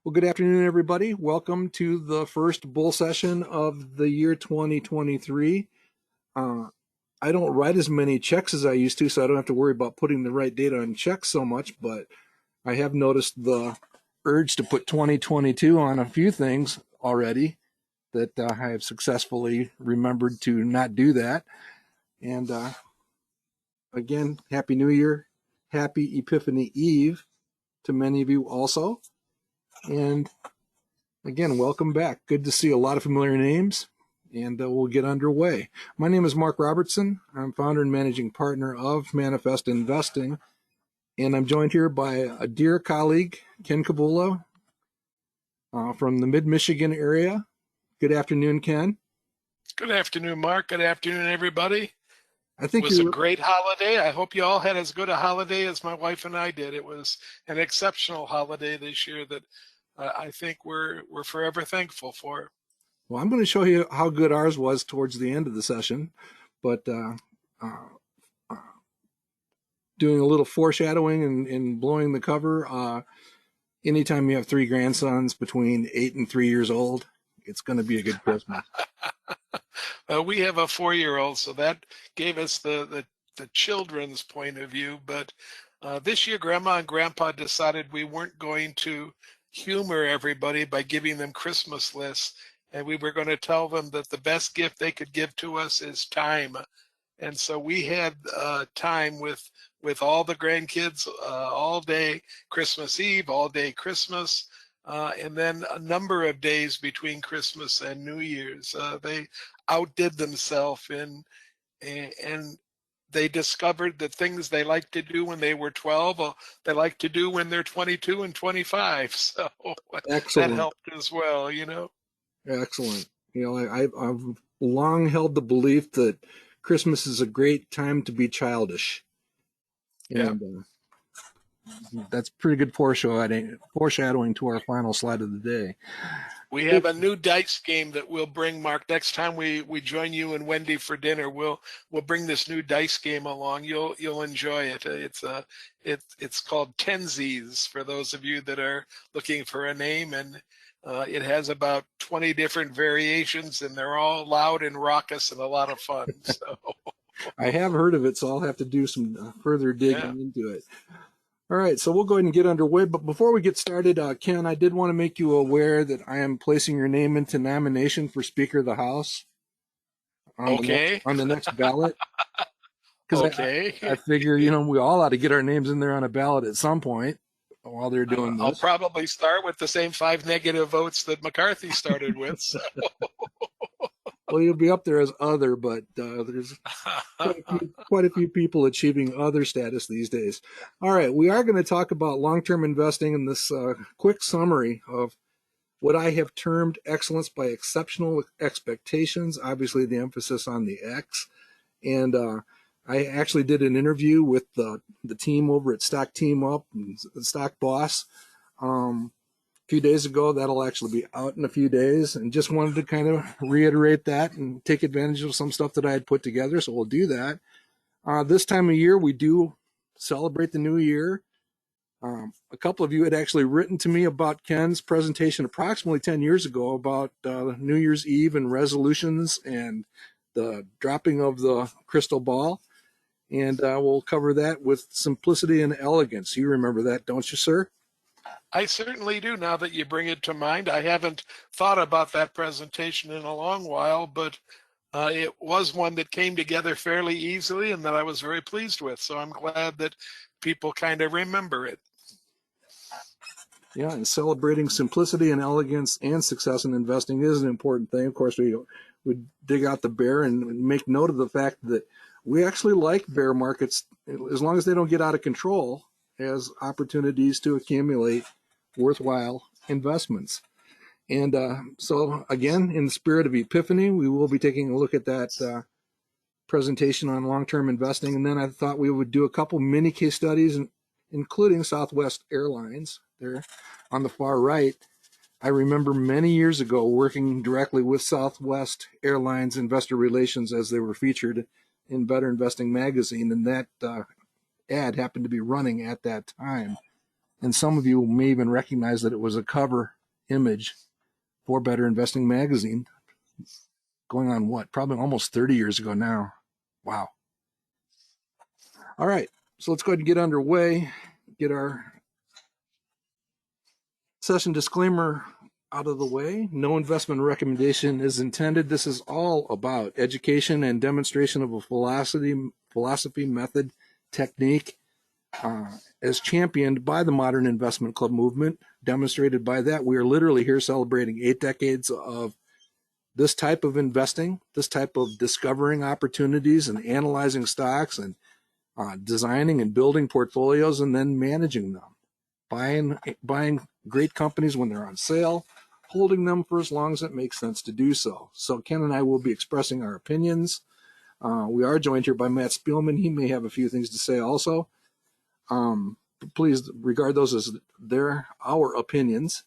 Well, good afternoon, everybody. Welcome to the first bull session of the year 2023. Uh, I don't write as many checks as I used to, so I don't have to worry about putting the right date on checks so much, but I have noticed the urge to put 2022 on a few things already that I have successfully remembered to not do that. And again, Happy New Year. Happy Epiphany Eve to many of you also. And again, welcome back. Good to see a lot of familiar names, and we'll get underway. My name is Mark Robertson. I'm founder and managing partner of Manifest Investing, and I'm joined here by a dear colleague, Ken Kabula, from the Mid-Michigan area. Good afternoon, Ken. Good afternoon, Mark. Good afternoon, everybody. I It think was a great holiday. I hope you all had as good a holiday as my wife and I did. It was an exceptional holiday this year that I think we're forever thankful for. Well, I'm going to show you how good ours was towards the end of the session, but doing a little foreshadowing and blowing the cover. Anytime you have three grandsons between 8 and 3 years old, it's going to be a good Christmas. We have a 4-year-old, so that gave us the children's point of view. But this year, Grandma and Grandpa decided we weren't going to humor everybody by giving them Christmas lists, and we were going to tell them that the best gift they could give to us is time. And so we had time with all the grandkids all day Christmas Eve, all day Christmas, and then a number of days between Christmas and New Year's. They outdid themselves and they discovered the things they liked to do when they were 12, they like to do when they're 22 and 25. So that Excellent. helped as well, you know. Excellent. I've long held the belief that Christmas is a great time to be childish. Yeah. And that's pretty good foreshadowing to our final slide of the day. We have a new dice game that we'll bring, Mark. Next time we join you and Wendy for dinner, we'll bring this new dice game along. You'll enjoy it. It's called Tensies for those of you that are looking for a name, and it has about 20 different variations, and they're all loud and raucous and a lot of fun. So I have heard of it, so I'll have to do some further digging into it. All right, so we'll go ahead and get underway. But before we get started, Ken, I did want to make you aware that I am placing your name into nomination for Speaker of the House on the next ballot. Because I figure, we all ought to get our names in there on a ballot at some point while they're doing this. I'll probably start with the same 5 negative votes that McCarthy started with. So. Well, you'll be up there as other, but there's quite a few people achieving other status these days. All right, we are going to talk about long-term investing in this quick summary of what I have termed excellence by exceptional expectations, obviously the emphasis on the X. And I actually did an interview with the team over at Stock Team Up, and Stock Boss, few days ago. That'll actually be out in a few days, and just wanted to kind of reiterate that and take advantage of some stuff that I had put together. So we'll do that. This time of year, we do celebrate the new year. A couple of you had actually written to me about Ken's presentation approximately 10 years ago about New Year's Eve and resolutions and the dropping of the crystal ball. And we'll cover that with simplicity and elegance. You remember that, don't you, sir? I certainly do, now that you bring it to mind. I haven't thought about that presentation in a long while, but it was one that came together fairly easily and that I was very pleased with. So I'm glad that people kind of remember it. Yeah, and celebrating simplicity and elegance and success in investing is an important thing. Of course, we dig out the bear and make note of the fact that we actually like bear markets as long as they don't get out of control as opportunities to accumulate worthwhile investments. And so, again, in the spirit of Epiphany, we will be taking a look at that presentation on long-term investing. And then I thought we would do a couple mini case studies, including Southwest Airlines. There on the far right. I remember many years ago working directly with Southwest Airlines Investor Relations as they were featured in Better Investing magazine, and that ad happened to be running at that time. And some of you may even recognize that it was a cover image for Better Investing magazine going on what? Probably almost 30 years ago now. Wow. All right. So let's go ahead and get underway, get our session disclaimer out of the way. No investment recommendation is intended. This is all about education and demonstration of a philosophy, method, technique, as championed by the Modern Investment Club movement. Demonstrated by that, we are literally here celebrating 8 decades of this type of investing, this type of discovering opportunities and analyzing stocks and designing and building portfolios and then managing them, buying great companies when they're on sale, holding them for as long as it makes sense to do so. So Ken and I will be expressing our opinions. We are joined here by Matt Spielman. He may have a few things to say also. Please regard those as our opinions.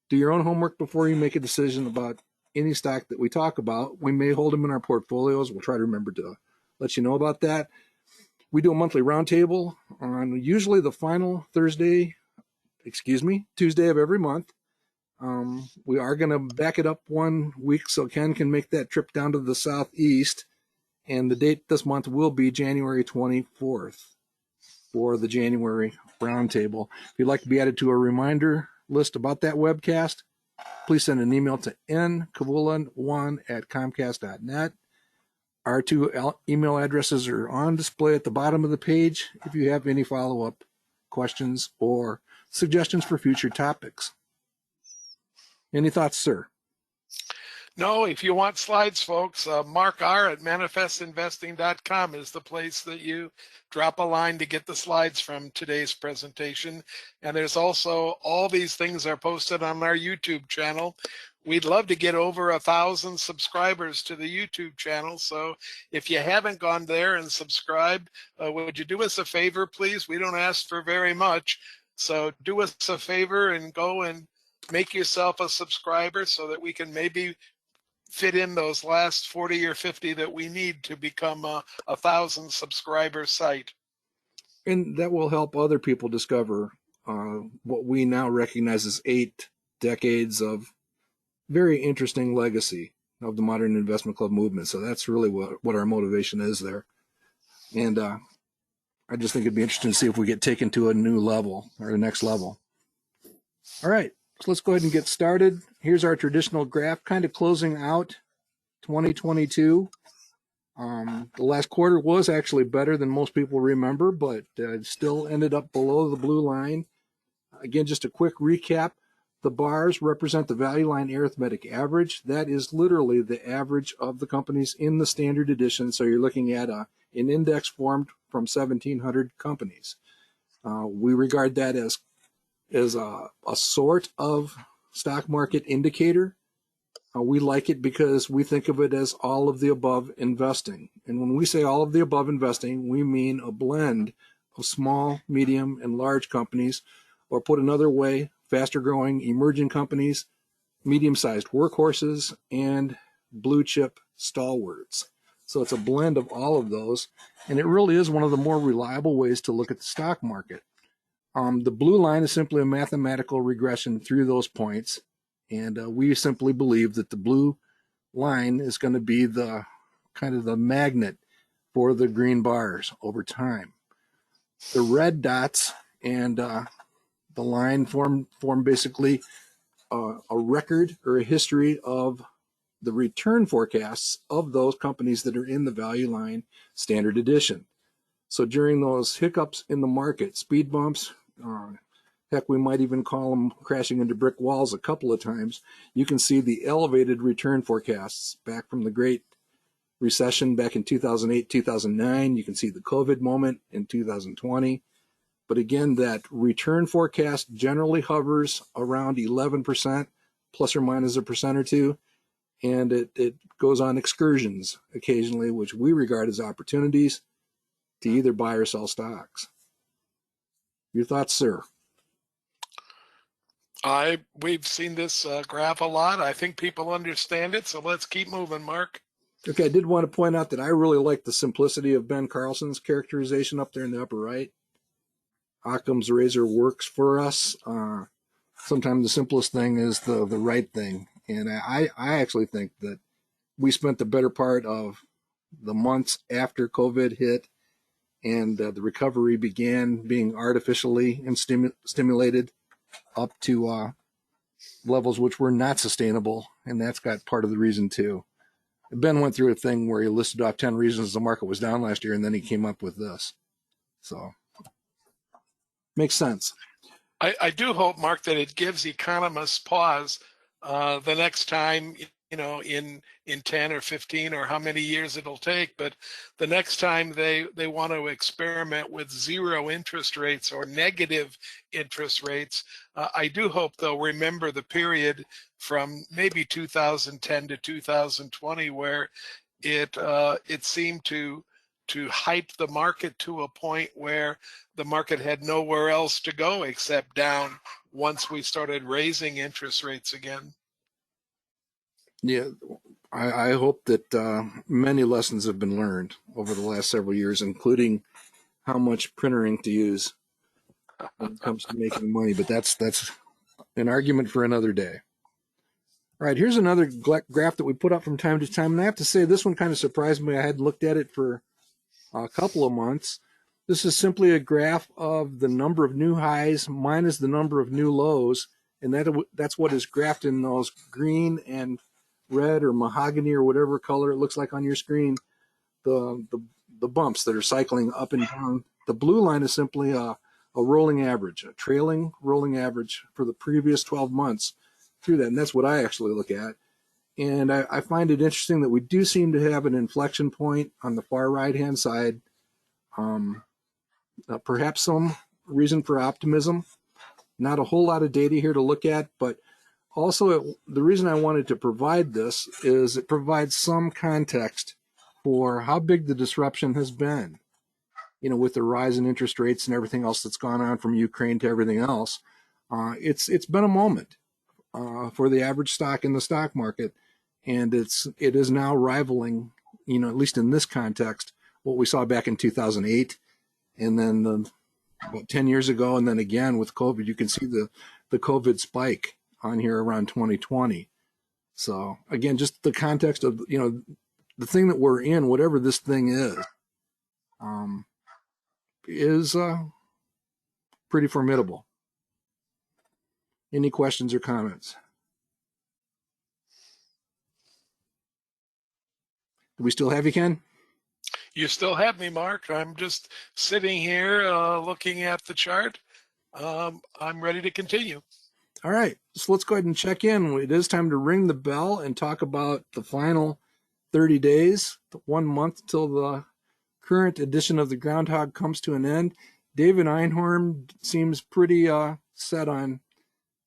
Do your own homework before you make a decision about any stock that we talk about. We may hold them in our portfolios. We'll try to remember to let you know about that. We do a monthly roundtable on usually the final Tuesday of every month. We are going to back it up 1 week so Ken can make that trip down to the southeast. And the date this month will be January 24th for the January roundtable. If you'd like to be added to a reminder list about that webcast, please send an email to nkavula1@comcast.net. Our 2 email addresses are on display at the bottom of the page if you have any follow-up questions or suggestions for future topics. Any thoughts, sir? No, if you want slides, folks, Mark R at manifestinvesting.com is the place that you drop a line to get the slides from today's presentation. And there's also all these things are posted on our YouTube channel. We'd love to get over 1,000 subscribers to the YouTube channel. So if you haven't gone there and subscribed, would you do us a favor, please? We don't ask for very much. So do us a favor and go and make yourself a subscriber so that we can maybe fit in those last 40 or 50 that we need to become a 1,000 subscriber site. And that will help other people discover what we now recognize as 8 decades of very interesting legacy of the Modern Investment Club movement. So that's really what our motivation is there. And I just think it'd be interesting to see if we get taken to a new level or the next level. All right. So let's go ahead and get started. Here's our traditional graph, kind of closing out 2022. The last quarter was actually better than most people remember, but still ended up below the blue line. Again, just a quick recap. The bars represent the value line arithmetic average. That is literally the average of the companies in the standard edition. So you're looking at an index formed from 1,700 companies. We regard that as a sort of stock market indicator. We like it because we think of it as all of the above investing. And when we say all of the above investing, we mean a blend of small, medium, and large companies, or put another way, faster growing emerging companies, medium-sized workhorses, and blue chip stalwarts. So it's a blend of all of those. And it really is one of the more reliable ways to look at the stock market. The blue line is simply a mathematical regression through those points. And we simply believe that the blue line is going to be the kind of the magnet for the green bars over time. The red dots and the line form basically a record or a history of the return forecasts of those companies that are in the value line standard edition. So during those hiccups in the market, speed bumps, heck, we might even call them crashing into brick walls a couple of times, you can see the elevated return forecasts back from the Great Recession back in 2008, 2009. You can see the COVID moment in 2020. But again, that return forecast generally hovers around 11%, plus or minus a percent or two. And it goes on excursions occasionally, which we regard as opportunities to either buy or sell stocks. Your thoughts, sir? We've seen this graph a lot. I think people understand it, so let's keep moving, Mark. Okay, I did want to point out that I really like the simplicity of Ben Carlson's characterization up there in the upper right. Occam's razor works for us. Sometimes the simplest thing is the right thing. And I actually think that we spent the better part of the months after COVID hit and the recovery began being artificially stimulated up to levels which were not sustainable. And that's got part of the reason too. Ben went through a thing where he listed off 10 reasons the market was down last year, and then he came up with this. So, makes sense. I do hope, Mark, that it gives economists pause the next time, in 10 or 15 or how many years it'll take, but the next time they want to experiment with zero interest rates or negative interest rates, I do hope they'll remember the period from maybe 2010 to 2020 where it seemed to hype the market to a point where the market had nowhere else to go except down once we started raising interest rates again. Yeah, I hope that many lessons have been learned over the last several years, including how much printer ink to use when it comes to making money. But that's an argument for another day. All right, here's another graph that we put up from time to time, and I have to say this one kind of surprised me. I hadn't looked at it for a couple of months. This is simply a graph of the number of new highs minus the number of new lows, and that's what is graphed in those green and red or mahogany or whatever color it looks like on your screen. The bumps that are cycling up and down. The blue line is simply a rolling average, a trailing rolling average for the previous 12 months through that, and that's what I actually look at. And I find it interesting that we do seem to have an inflection point on the far right-hand side. Perhaps some reason for optimism. Not a whole lot of data here to look at, but also the reason I wanted to provide this is it provides some context for how big the disruption has been. With the rise in interest rates and everything else that's gone on from Ukraine to everything else, it's been a moment for the average stock in the stock market, and it is now rivaling, at least in this context, what we saw back in 2008, and then about 10 years ago, and then again with COVID. You can see the COVID spike on here around 2020. So again, just the context of the thing that we're in, whatever this thing is pretty formidable. Any questions or comments? Do we still have you, Ken? You still have me, Mark. I'm just sitting here looking at the chart. I'm ready to continue. All right, so let's go ahead and check in. It is time to ring the bell and talk about the final 30 days, 1 month till the current edition of the Groundhog comes to an end. David Einhorn seems pretty set on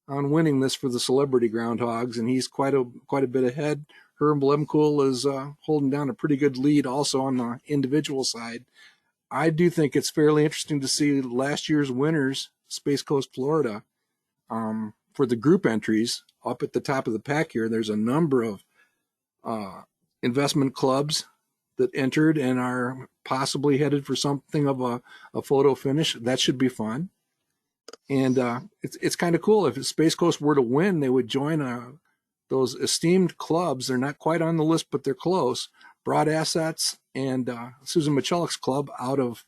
winning this for the celebrity Groundhogs, and he's quite a bit ahead. Herb Lemkool is holding down a pretty good lead also on the individual side. I do think it's fairly interesting to see last year's winners, Space Coast Florida, for the group entries up at the top of the pack here. There's a number of investment clubs that entered and are possibly headed for something of a photo finish. That should be fun. And it's kind of cool. If Space Coast were to win, they would join those esteemed clubs. They're not quite on the list, but they're close. Broad Assets and Susan Michalek's club out of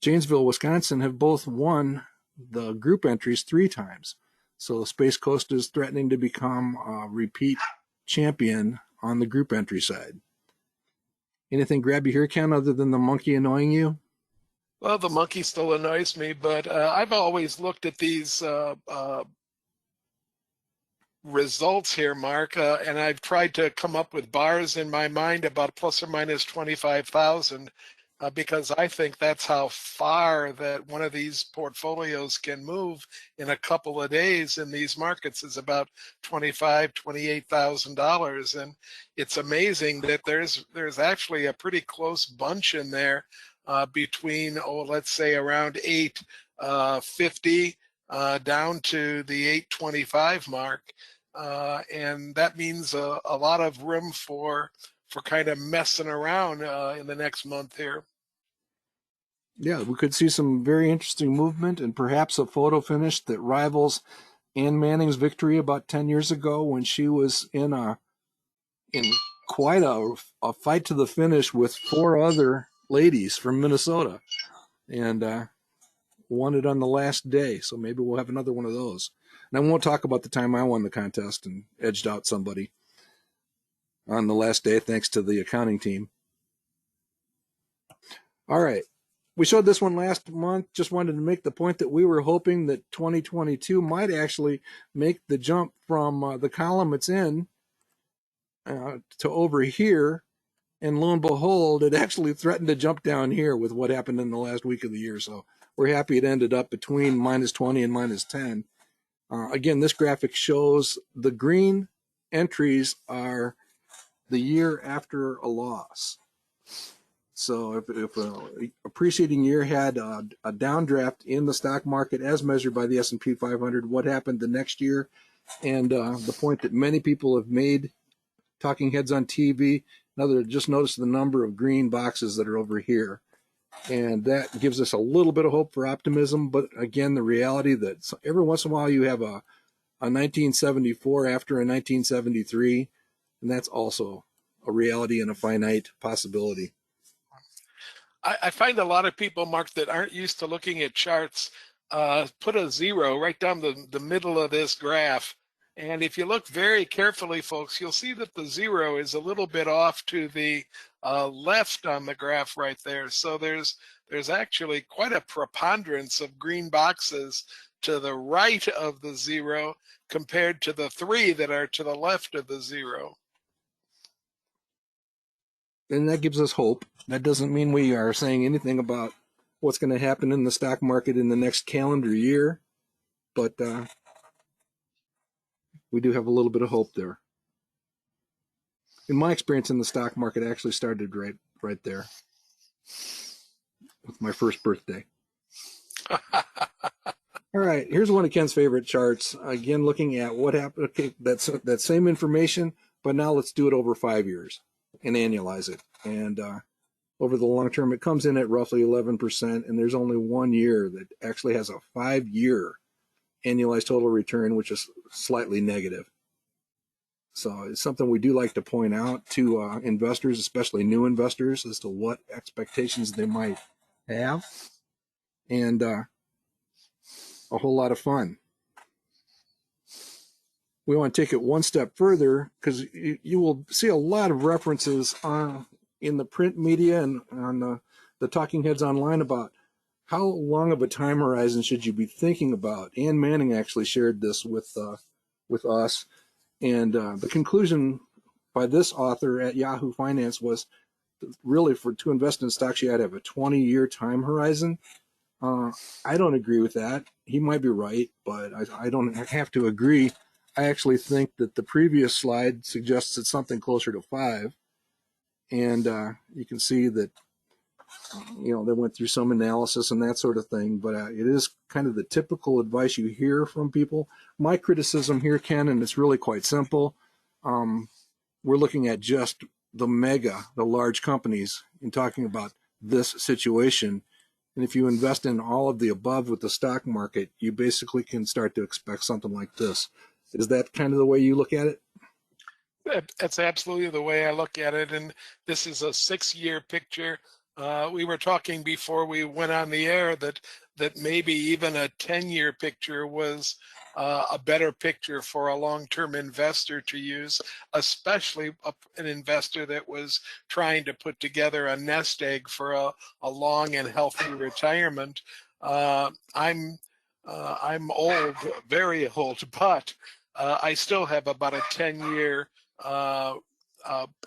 Janesville, Wisconsin, have both won the group entries 3 times. So Space Coast is threatening to become a repeat champion on the group entry side. Anything grab you here, Ken, other than the monkey annoying you? Well, the monkey still annoys me, but I've always looked at these results here, Mark, and I've tried to come up with bars in my mind about plus or minus 25,000 because I think that's how far that one of these portfolios can move in a couple of days in these markets is about $25,000, $28,000, and it's amazing that there's actually a pretty close bunch in there between let's say around 850 down to the 825 mark. And that means a lot of room for kind of messing around in the next month here. Yeah, we could see some very interesting movement and perhaps a photo finish that rivals Ann Manning's victory about 10 years ago when she was in quite a fight to the finish with four other ladies from Minnesota and won it on the last day. So maybe we'll have another one of those. And I won't talk about the time I won the contest and edged out somebody on the last day thanks to the accounting team. All right. We showed this one last month. Just wanted to make the point that we were hoping that 2022 might actually make the jump from the column it's in to over here. And lo and behold, it actually threatened to jump down here with what happened in the last week of the year. So we're happy it ended up between minus 20 and minus 10. Again, this graphic shows the green entries are the year after a loss. So if a preceding year had a downdraft in the stock market as measured by the S&P 500, what happened the next year? And the point that many people have made, talking heads on TV, another, just notice the number of green boxes that are over here. And that gives us a little bit of hope for optimism. But again, the reality that every once in a while you have a 1974 after a 1973, and that's also a reality and a finite possibility. I find a lot of people, Mark, that aren't used to looking at charts, put a zero right down the middle of this graph. And if you look very carefully, folks, you'll see that the zero is a little bit off to the left on the graph right there. So there's actually quite a preponderance of green boxes to the right of the zero compared to the three that are to the left of the zero. And that gives us hope. That doesn't mean we are saying anything about what's going to happen in the stock market in the next calendar year, but we do have a little bit of hope there. In my experience in the stock market, I actually started right there with my first birthday. All right, here's one of Ken's favorite charts. Again, looking at what happened. Okay, that's that same information, but now let's do it over 5 years and annualize it. And over the long term, it comes in at roughly 11%, and there's only 1 year that actually has a 5-year annualized total return, which is slightly negative. So it's something we do like to point out to investors, especially new investors, as to what expectations they might have, and a whole lot of fun. We want to take it one step further because you will see a lot of references in the print media and on the talking heads online about how long of a time horizon should you be thinking about. Ann Manning actually shared this with us, and the conclusion by this author at Yahoo Finance was really to invest in stocks you had to have a 20-year time horizon. I don't agree with that. He might be right, but I don't have to agree. I actually think that the previous slide suggested something closer to 5, and you can see that they went through some analysis and that sort of thing. But it is kind of the typical advice you hear from people. My criticism here, Ken, and it's really quite simple. We're looking at just the large companies, in talking about this situation. And if you invest in all of the above with the stock market, you basically can start to expect something like this. Is that kind of the way you look at it? That's absolutely the way I look at it. And this is a 6-year picture. We were talking before we went on the air that maybe even a 10-year picture was a better picture for a long-term investor to use, especially an investor that was trying to put together a nest egg for a long and healthy retirement. I'm old, very old, but I still have about a 10-year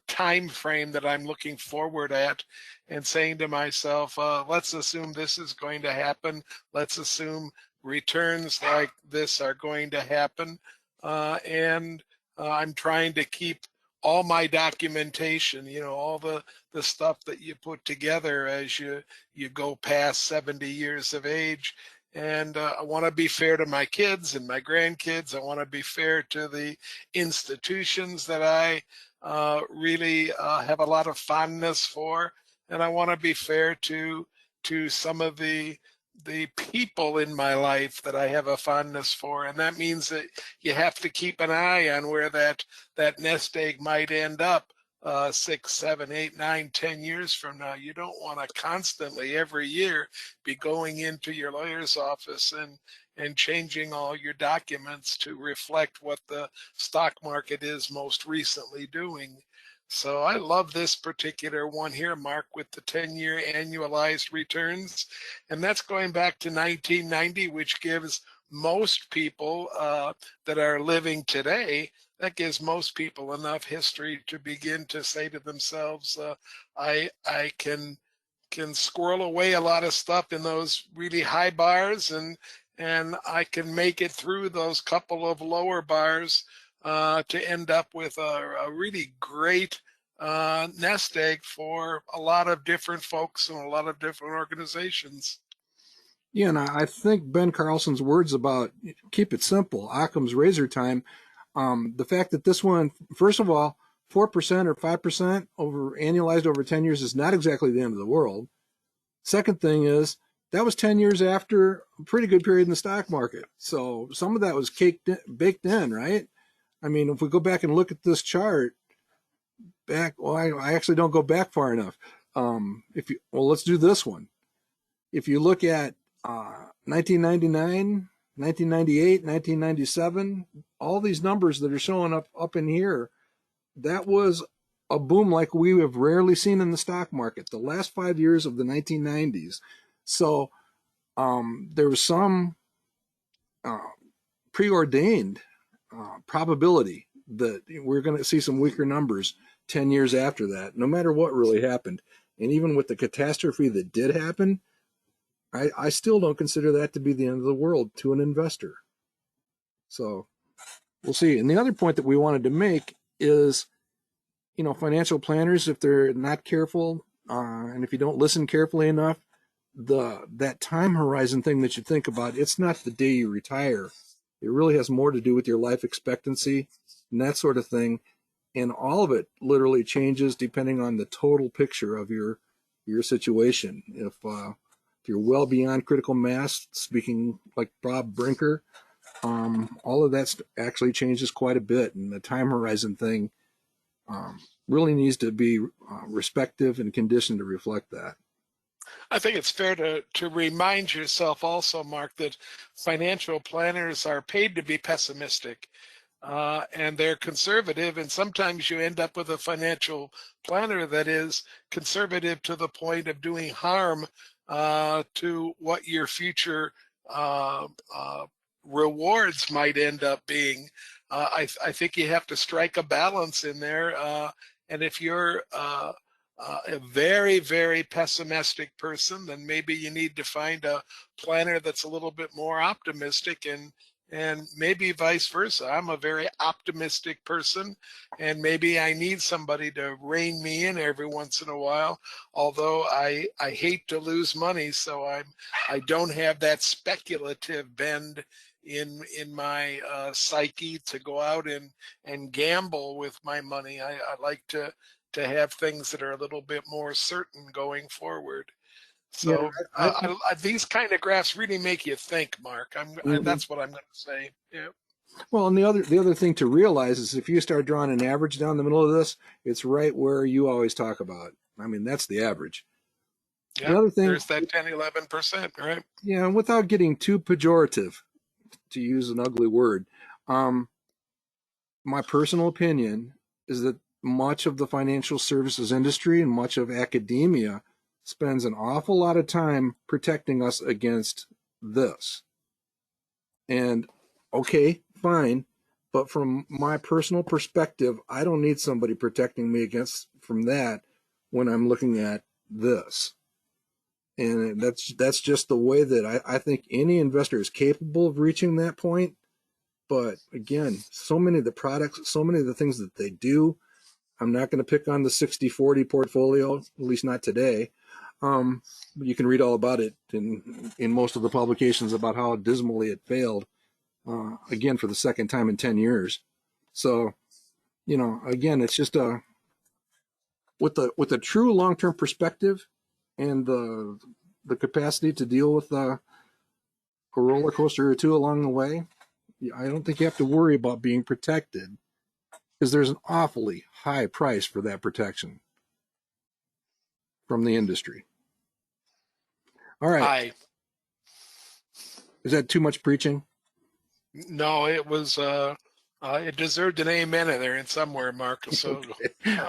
time frame that I'm looking forward at and saying to myself, let's assume this is going to happen. Let's assume returns like this are going to happen. And I'm trying to keep all my documentation, all the stuff that you put together as you go past 70 years of age. And I want to be fair to my kids and my grandkids. I want to be fair to the institutions that I really have a lot of fondness for. And I want to be fair to to some of the people in my life that I have a fondness for, and that means that you have to keep an eye on where that nest egg might end up 6, 7, 8, 9, 10 years from now. You don't want to constantly every year be going into your lawyer's office and changing all your documents to reflect what the stock market is most recently doing. So I love this particular one here, Mark, with the 10-year annualized returns. And that's going back to 1990, which gives most people that are living today, that gives most people enough history to begin to say to themselves, I can squirrel away a lot of stuff in those really high bars, and I can make it through those couple of lower bars to end up with a really great nest egg for a lot of different folks and a lot of different organizations. Yeah, and I think Ben Carlson's words about keep it simple, Occam's razor time, the fact that this one, first of all, 4% or 5% over annualized over 10 years is not exactly the end of the world. Second thing is that was 10 years after a pretty good period in the stock market. So some of that was baked in, right? I mean, if we go back and look at this chart back, well, I actually don't go back far enough. Let's do this one. If you look at 1999, 1998, 1997, all these numbers that are showing up in here, that was a boom like we have rarely seen in the stock market, the last 5 years of the 1990s. So there was some preordained probability that we're going to see some weaker numbers 10 years after that, no matter what really happened. And even with the catastrophe that did happen, I still don't consider that to be the end of the world to an investor. So we'll see. And the other point that we wanted to make is, financial planners, if they're not careful, and if you don't listen carefully enough, that time horizon thing that you think about, it's not the day you retire. It really has more to do with your life expectancy and that sort of thing. And all of it literally changes depending on the total picture of your situation. If you're well beyond critical mass, speaking like Bob Brinker, all of that actually changes quite a bit. And the time horizon thing really needs to be respective and conditioned to reflect that. I think it's fair to remind yourself also, Mark, that financial planners are paid to be pessimistic. And they're conservative, and sometimes you end up with a financial planner that is conservative to the point of doing harm to what your future rewards might end up being. I think you have to strike a balance in there, and if you're a very, very pessimistic person, then maybe you need to find a planner that's a little bit more optimistic, and maybe vice versa. I'm a very optimistic person, and maybe I need somebody to rein me in every once in a while, although I hate to lose money, so I don't have that speculative bend in my psyche to go out and gamble with my money. I like to have things that are a little bit more certain going forward. Yeah, So these kind of graphs really make you think, Mark. That's what I'm going to say. Yeah. well, and the other thing to realize is if you start drawing an average down the middle of this, it's right where you always talk about. I mean, that's the average. The Yeah. other thing, There's that 10, 11%, right? yeah, without getting too pejorative, to use an ugly word, um, my personal opinion is that much of the financial services industry and much of academia spends an awful lot of time protecting us against this. And okay, fine, but from my personal perspective, I don't need somebody protecting me against from that when I'm looking at this. And that's just the way that I think any investor is capable of reaching that point. But again, so many of the products, so many of the things that they do, I'm not going to pick on the 60-40 portfolio, at least not today. You can read all about it in most of the publications about how dismally it failed, again, for the second time in 10 years. So, again, it's just with a true long-term perspective and the the capacity to deal with a roller coaster or two along the way, I don't think you have to worry about being protected because there's an awfully high price for that protection from the industry. All right. I Is that too much preaching? No, it was it deserved an amen in there in somewhere, Mark. So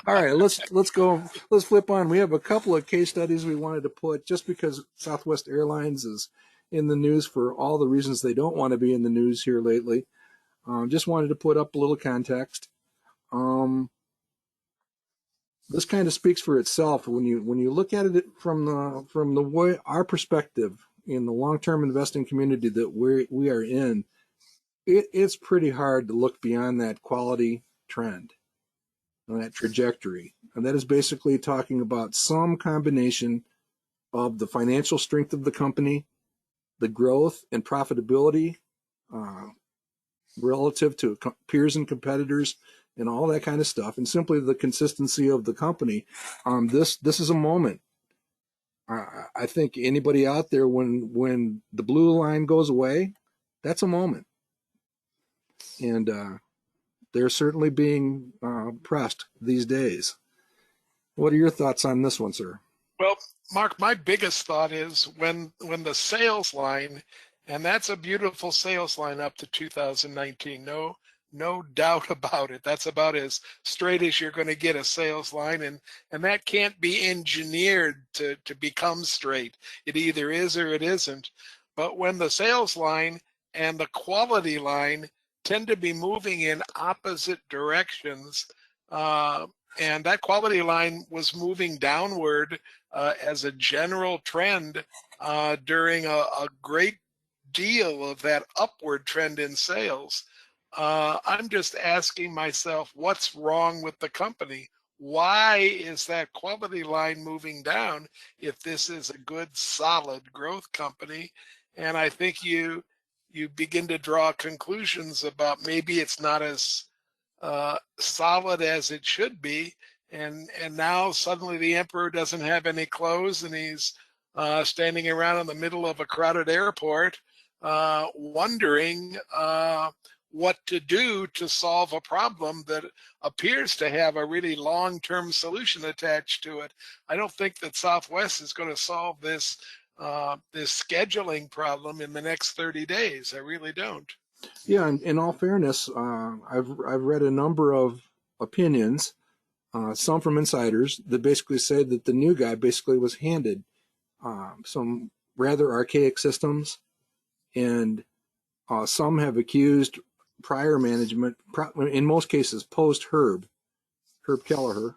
All right, let's go. Let's flip on. We have a couple of case studies we wanted to put just because Southwest Airlines is in the news for all the reasons they don't want to be in the news here lately. Just wanted to put up a little context. Um, this kind of speaks for itself when you look at it from the way our perspective in the long-term investing community that we are in. It's pretty hard to look beyond that quality trend, on that trajectory. And that is basically talking about some combination of the financial strength of the company, the growth and profitability uh, relative to peers and competitors, and all that kind of stuff, and simply the consistency of the company. This is a moment. I think anybody out there, when the blue line goes away, that's a moment, and they're certainly being pressed these days. What are your thoughts on this one, sir? well, Mark, my biggest thought is when the sales line, and that's a beautiful sales line up to 2019. No doubt about it. That's about as straight as you're going to get a sales line, and that can't be engineered to become straight. It either is or it isn't. But when the sales line and the quality line tend to be moving in opposite directions, uh, and that quality line was moving downward as a general trend during a great deal of that upward trend in sales. I'm just asking myself, what's wrong with the company? Why is that quality line moving down if this is a good, solid growth company? And I think you begin to draw conclusions about maybe it's not as solid as it should be, and now suddenly the emperor doesn't have any clothes, and he's standing around in the middle of a crowded airport, wondering what to do to solve a problem that appears to have a really long-term solution attached to it. I don't think that Southwest is going to solve this scheduling problem in the next 30 days. I really don't. Yeah, in all fairness, I've read a number of opinions, some from insiders, that basically say that the new guy basically was handed some rather archaic systems, and some have accused prior management, in most cases post Herb Kelleher,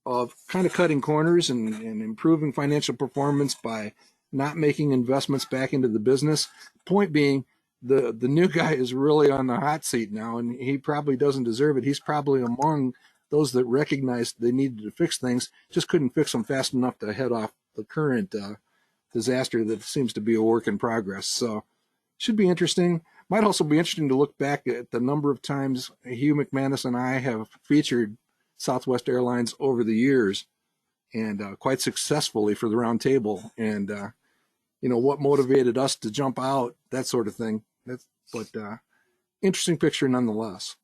of kind of cutting corners and improving financial performance by not making investments back into the business. Point being, the new guy is really on the hot seat now, and he probably doesn't deserve it. He's probably among those that recognized they needed to fix things, just couldn't fix them fast enough to head off the current disaster that seems to be a work in progress. So, should be interesting. Might also be interesting to look back at the number of times Hugh McManus and I have featured Southwest Airlines over the years, and quite successfully for the round table. And what motivated us to jump out, that sort of thing. But interesting picture nonetheless.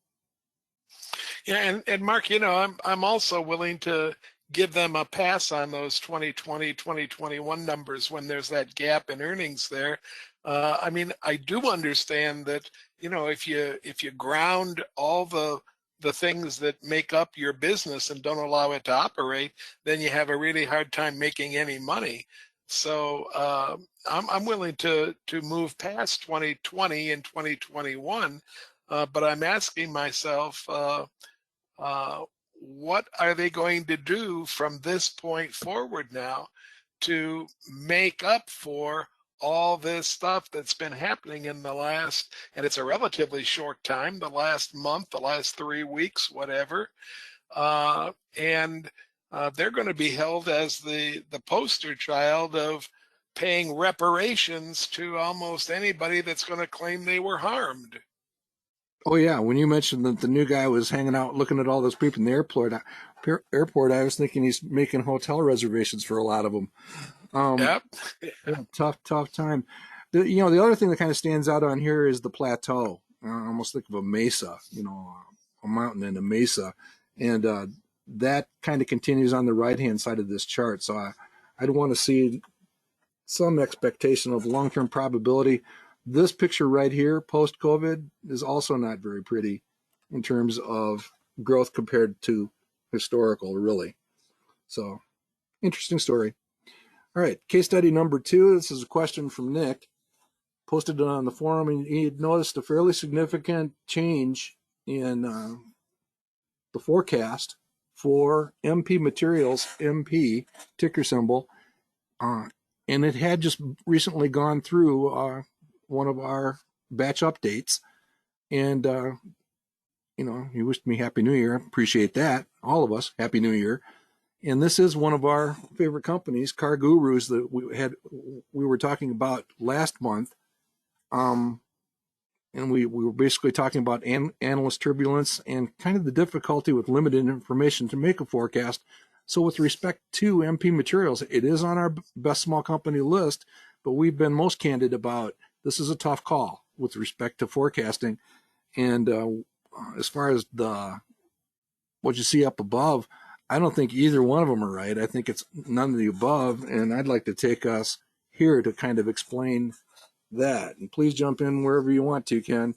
Yeah, and Mark, I'm also willing to give them a pass on those 2020, 2021 numbers when there's that gap in earnings there. I mean, I do understand that, if you ground all the things that make up your business and don't allow it to operate, then you have a really hard time making any money. So I'm willing to move past 2020 and 2021, but I'm asking myself, uh, what are they going to do from this point forward now to make up for all this stuff that's been happening in the last, and it's a relatively short time, the last month, the last 3 weeks, whatever. And they're going to be held as the poster child of paying reparations to almost anybody that's going to claim they were harmed. Oh yeah, when you mentioned that the new guy was hanging out looking at all those people in the airport, I was thinking he's making hotel reservations for a lot of them. Um, Yep. yeah, tough time. The other thing that kind of stands out on here is the plateau. I almost think of a mesa, a mountain and a mesa, and that kind of continues on the right hand side of this chart. So I'd want to see some expectation of long term probability. This picture right here, post COVID, is also not very pretty in terms of growth compared to historical, really. So, interesting story. All right, case study number 2. This is a question from Nick. Posted it on the forum, and he had noticed a fairly significant change in the forecast for MP Materials, MP, ticker symbol, uh, and it had just recently gone through one of our batch updates. And, he wished me Happy New Year. Appreciate that. All of us, Happy New Year. And this is one of our favorite companies, Car Gurus, that we were talking about last month. And we were basically talking about analyst turbulence and kind of the difficulty with limited information to make a forecast. So with respect to MP Materials, it is on our best small company list, but we've been most candid about this is a tough call with respect to forecasting. And as far as what you see up above, I don't think either one of them are right. I think it's none of the above, and I'd like to take us here to kind of explain that. And please jump in wherever you want to, Ken.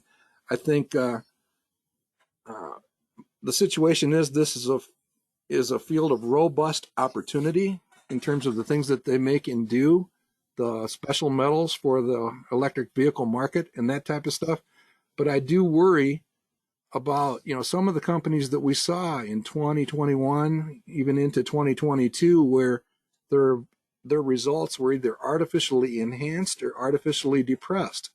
I think uh, the situation is this is a field of robust opportunity in terms of the things that they make and do, the special metals for the electric vehicle market and that type of stuff. But I do worry about some of the companies that we saw in 2021, even into 2022, where their their results were either artificially enhanced or artificially depressed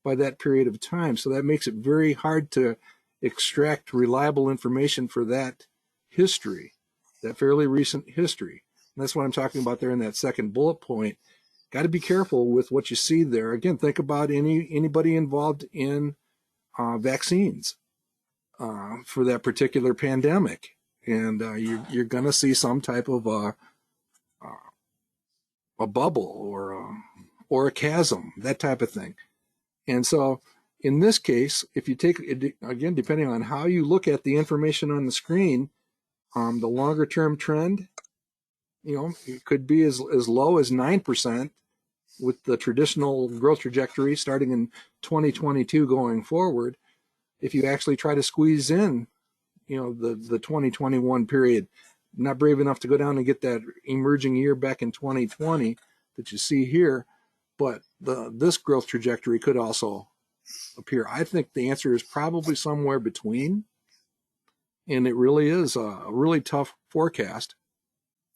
by that period of time. So that makes it very hard to extract reliable information for that history, that fairly recent history. And that's what I'm talking about there in that second bullet point. Got to be careful with what you see there. Again, think about anybody involved in vaccines for that particular pandemic, and you're going to see some type of a bubble or a chasm, that type of thing. And so, in this case, if you take it again, depending on how you look at the information on the screen, the longer term trend, it could be as low as 9% with the traditional growth trajectory starting in 2022 going forward. If you actually try to squeeze in the 2021 period, not brave enough to go down and get that emerging year back in 2020 that you see here, but this growth trajectory could also appear. I think the answer is probably somewhere between, and it really is a really tough forecast.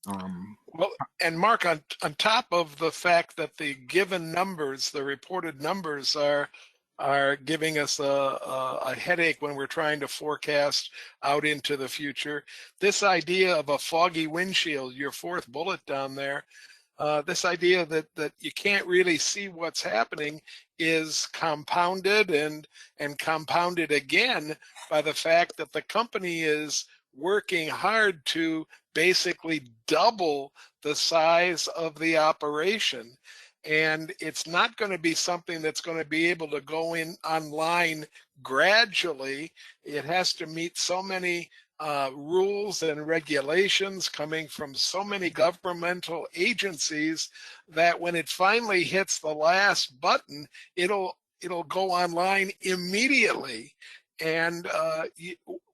Well, and Mark, on top of the fact that the given numbers, the reported numbers are giving us a headache when we're trying to forecast out into the future. This idea of a foggy windshield, your fourth bullet down there, this idea that you can't really see what's happening is compounded and compounded again by the fact that the company is working hard to basically double the size of the operation. And it's not going to be something that's going to be able to go in online gradually. It has to meet so many rules and regulations coming from so many governmental agencies that when it finally hits the last button, it'll go online immediately. And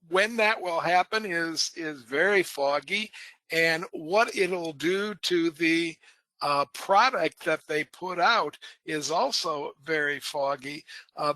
when that will happen is very foggy, and what it'll do to the product that they put out is also very foggy.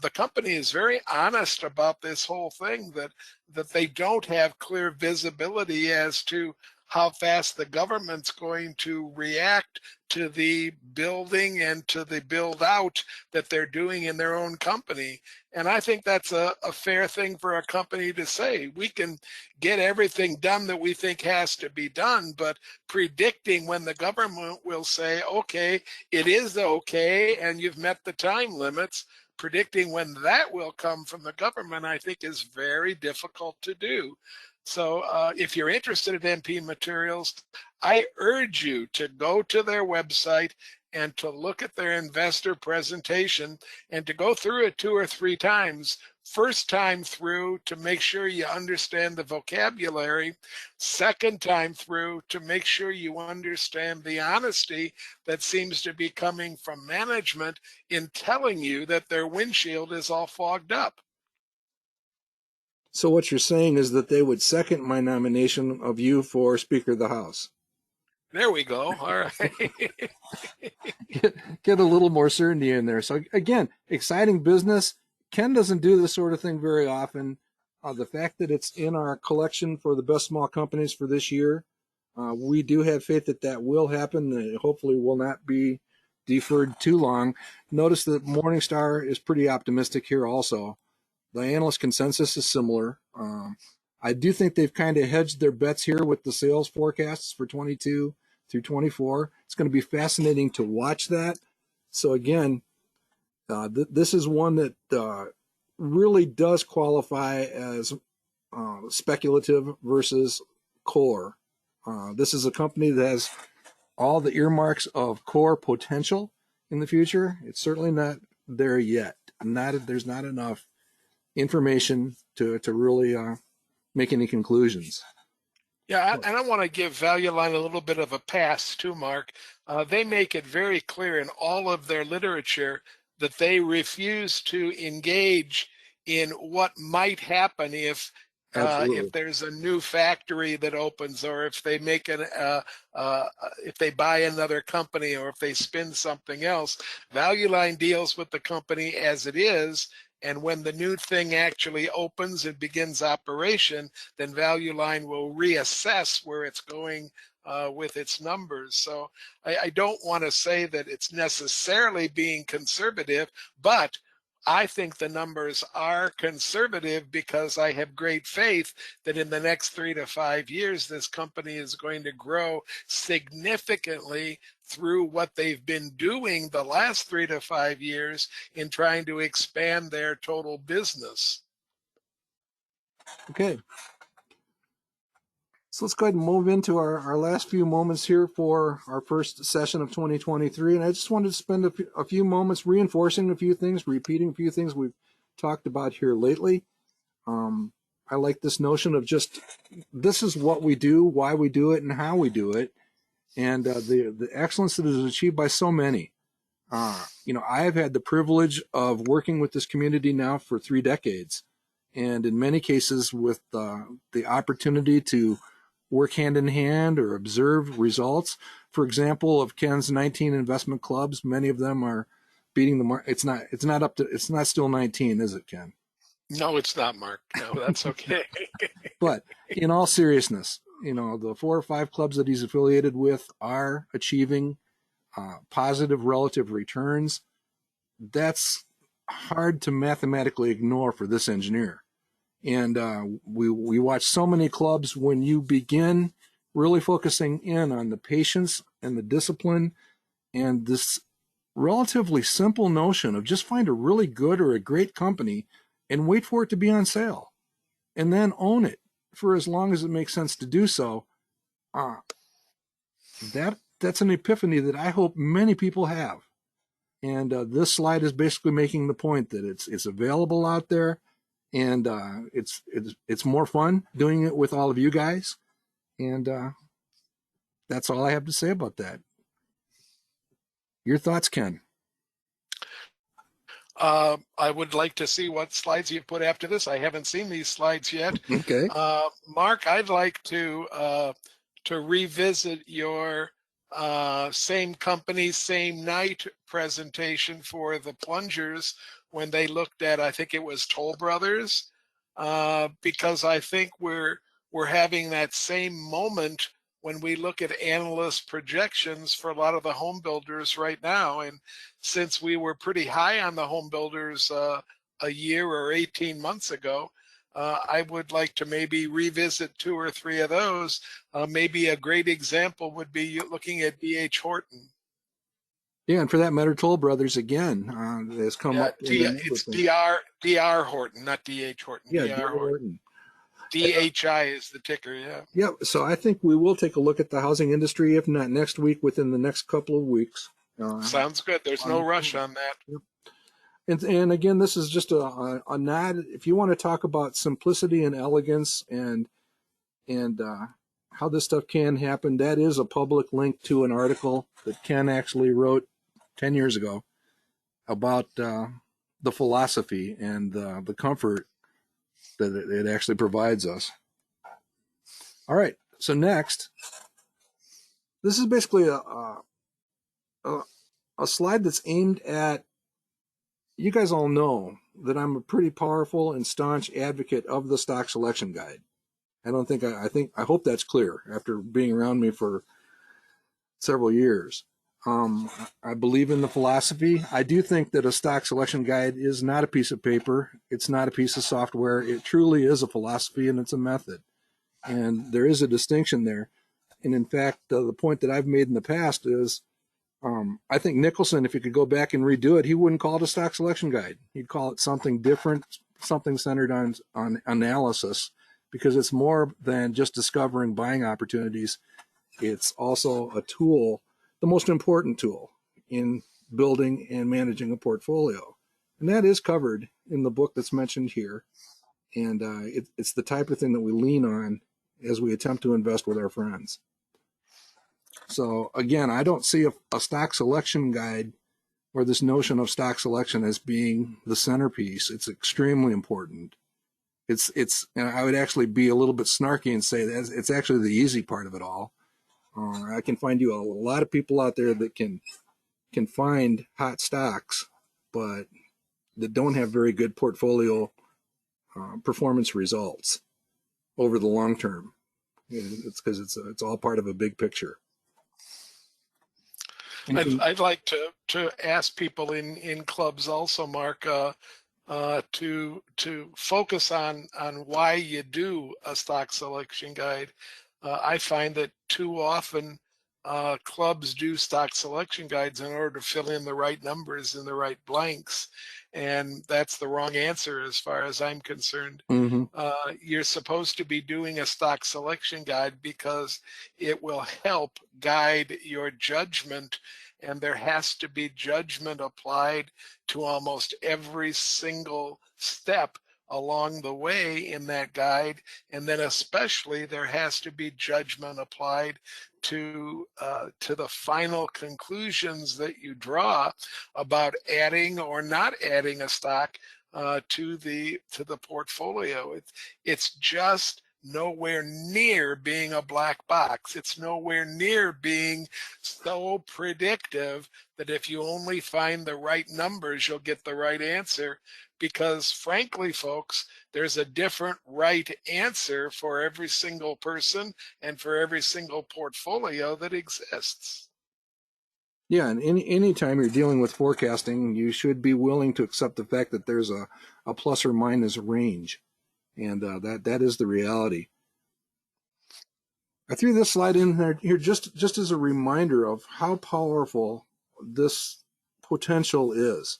The company is very honest about this whole thing, that they don't have clear visibility as to how fast the government's going to react to the building and to the build out that they're doing in their own company. And I think that's a fair thing for a company to say. We can get everything done that we think has to be done, but predicting when the government will say, okay, it is okay, and you've met the time limits, predicting when that will come from the government, I think, is very difficult to do. So if you're interested in MP materials, I urge you to go to their website and to look at their investor presentation and to go through it 2 or 3 times. First time through to make sure you understand the vocabulary. Second time through to make sure you understand the honesty that seems to be coming from management in telling you that their windshield is all fogged up. So what you're saying is that they would second my nomination of you for Speaker of the House. There we go. All right. Get a little more certainty in there. So again, exciting business. Ken doesn't do this sort of thing very often. The fact that it's in our collection for the best small companies for this year, we do have faith that that will happen. Hopefully will not be deferred too long. Notice that Morningstar is pretty optimistic here also. The analyst consensus is similar. I do think they've kind of hedged their bets here with the sales forecasts for 22 through 24. It's going to be fascinating to watch that. So again, this is one that really does qualify as speculative versus core. This is a company that has all the earmarks of core potential in the future. It's certainly not there yet. There's not enough information to really make any conclusions. Yeah, and I want to give Value Line a little bit of a pass too, Mark. They make it very clear in all of their literature that they refuse to engage in what might happen if there's a new factory that opens, or if they make if they buy another company, or if they spin something else. Value Line deals with the company as it is. And when the new thing actually opens and begins operation, then Value Line will reassess where it's going with its numbers. So I don't want to say that it's necessarily being conservative, but I think the numbers are conservative because I have great faith that in the next 3 to 5 years, this company is going to grow significantly through what they've been doing the last 3 to 5 years in trying to expand their total business. Okay. So let's go ahead and move into our last few moments here for our first session of 2023. And I just wanted to spend a few moments reinforcing a few things, repeating a few things we've talked about here lately. I like this notion of just, this is what we do, why we do it, and how we do it. And the excellence that is achieved by so many. I have had the privilege of working with this community now for 3 decades. And in many cases with the opportunity to work hand in hand or observe results. For example, of Ken's 19 investment clubs, many of them are beating the mark. It's not still 19, is it, Ken? No, it's not, Mark. No, that's okay. But in all seriousness, the 4 or 5 clubs that he's affiliated with are achieving positive relative returns. That's hard to mathematically ignore for this engineer. And we watch so many clubs. When you begin really focusing in on the patience and the discipline and this relatively simple notion of just find a really good or a great company and wait for it to be on sale and then own it for as long as it makes sense to do so, that's an epiphany that I hope many people have. And this slide is basically making the point that it's available out there. And it's more fun doing it with all of you guys. And that's all I have to say about that. Your thoughts, Ken? I would like to see what slides you put after this. I haven't seen these slides yet. Okay. Mark, I'd like to revisit your same company, same night presentation for the plungers when they looked at, I think it was Toll Brothers, because I think we're having that same moment when we look at analyst projections for a lot of the home builders right now. And since we were pretty high on the home builders a year or 18 months ago, I would like to maybe revisit 2 or 3 of those. Maybe a great example would be looking at B.H. Horton. Yeah, and for that matter, Toll Brothers again has come Yeah, up in a number of it's things. DR Horton, not DH Horton. Yeah, DR D.R. Horton. Horton. DHI is the ticker. Yeah, Yeah, so I think we will take a look at the housing industry, if not next week, within the next couple of weeks. sounds good. There's no rush on that. Yep. And again, this is just a nod. If you want to talk about simplicity and elegance and how this stuff can happen, that is a public link to an article that Ken actually wrote 10 years ago about the philosophy and the comfort that it actually provides us. All right, so next, this is basically a, a slide that's aimed at, you guys all know that I'm a pretty powerful and staunch advocate of the stock selection guide. I hope that's clear after being around me for several years. I believe in the philosophy. I do think that a stock selection guide is not a piece of paper. It's not a piece of software. It truly is a philosophy and it's a method. And there is a distinction there. And in fact, the point that I've made in the past is I think Nicholson, if he could go back and redo it, he wouldn't call it a stock selection guide. He'd call it something different, something centered on analysis, because it's more than just discovering buying opportunities. It's also a tool, the most important tool in building and managing a portfolio. And that is covered in the book that's mentioned here. And it's the type of thing that we lean on as we attempt to invest with our friends. So again, I don't see a stock selection guide or this notion of stock selection as being the centerpiece. It's extremely important. And I would actually be a little bit snarky and say that it's actually the easy part of it all. I can find you a lot of people out there that can find hot stocks, but that don't have very good portfolio performance results over the long term. It's because it's all part of a big picture. I'd like to ask people in clubs also, Mark, to focus on why you do a stock selection guide. I find that too often clubs do stock selection guides in order to fill in the right numbers and the right blanks, and that's the wrong answer as far as I'm concerned. Mm-hmm. You're supposed to be doing a stock selection guide because it will help guide your judgment, and there has to be judgment applied to almost every single step along the way in that guide. And then especially there has to be judgment applied to the final conclusions that you draw about adding or not adding a stock to the portfolio. It's just nowhere near being a black box. It's nowhere near being so predictive that if you only find the right numbers, you'll get the right answer. Because frankly, folks, there's a different right answer for every single person and for every single portfolio that exists. Yeah, and any time you're dealing with forecasting, you should be willing to accept the fact that there's a plus or minus range, and that is the reality. I threw this slide in there here just as a reminder of how powerful this potential is.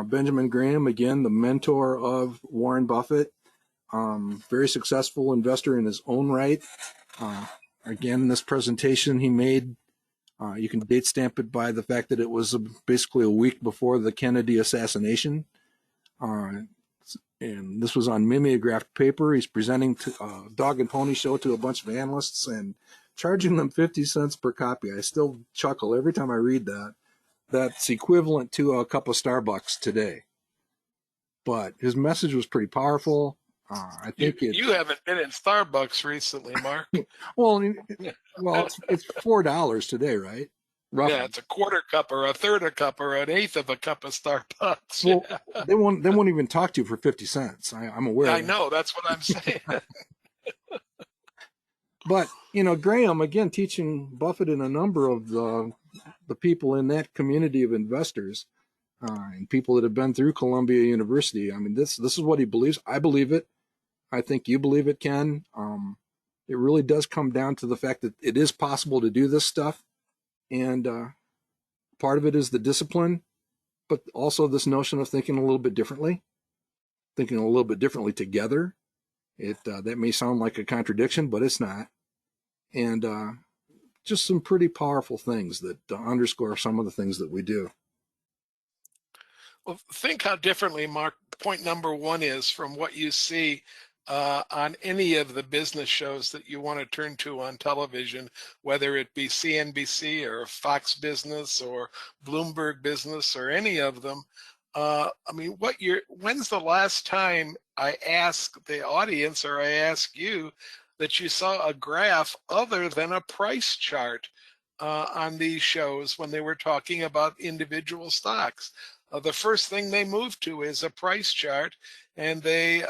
Benjamin Graham, again, the mentor of Warren Buffett, very successful investor in his own right. Again, this presentation he made, you can date stamp it by the fact that it was basically a week before the Kennedy assassination. And this was on mimeographed paper. He's presenting a dog and pony show to a bunch of analysts and charging them 50 cents per copy. I still chuckle every time I read that. That's equivalent to a cup of Starbucks today. But his message was pretty powerful. I think you haven't been in Starbucks recently, Mark. well, it's $4 today, right? Roughly. Yeah, it's a quarter cup or a third a cup or an eighth of a cup of Starbucks. Well, they won't even talk to you for 50 cents. I'm aware. I know, that's what I'm saying. But Graham, again, teaching Buffett and a number of the people in that community of investors and people that have been through Columbia University. I mean, this is what he believes. I believe it. I think you believe it, Ken. It really does come down to the fact that it is possible to do this stuff, and part of it is the discipline, but also this notion of thinking a little bit differently, thinking a little bit differently together. That may sound like a contradiction, but it's not. And just some pretty powerful things that underscore some of the things that we do. Well, think how differently, Mark, point number one is from what you see on any of the business shows that you want to turn to on television, whether it be CNBC or Fox Business or Bloomberg Business or any of them. I mean, when's the last time I ask the audience or I ask you that you saw a graph other than a price chart on these shows when they were talking about individual stocks? The first thing they move to is a price chart, and they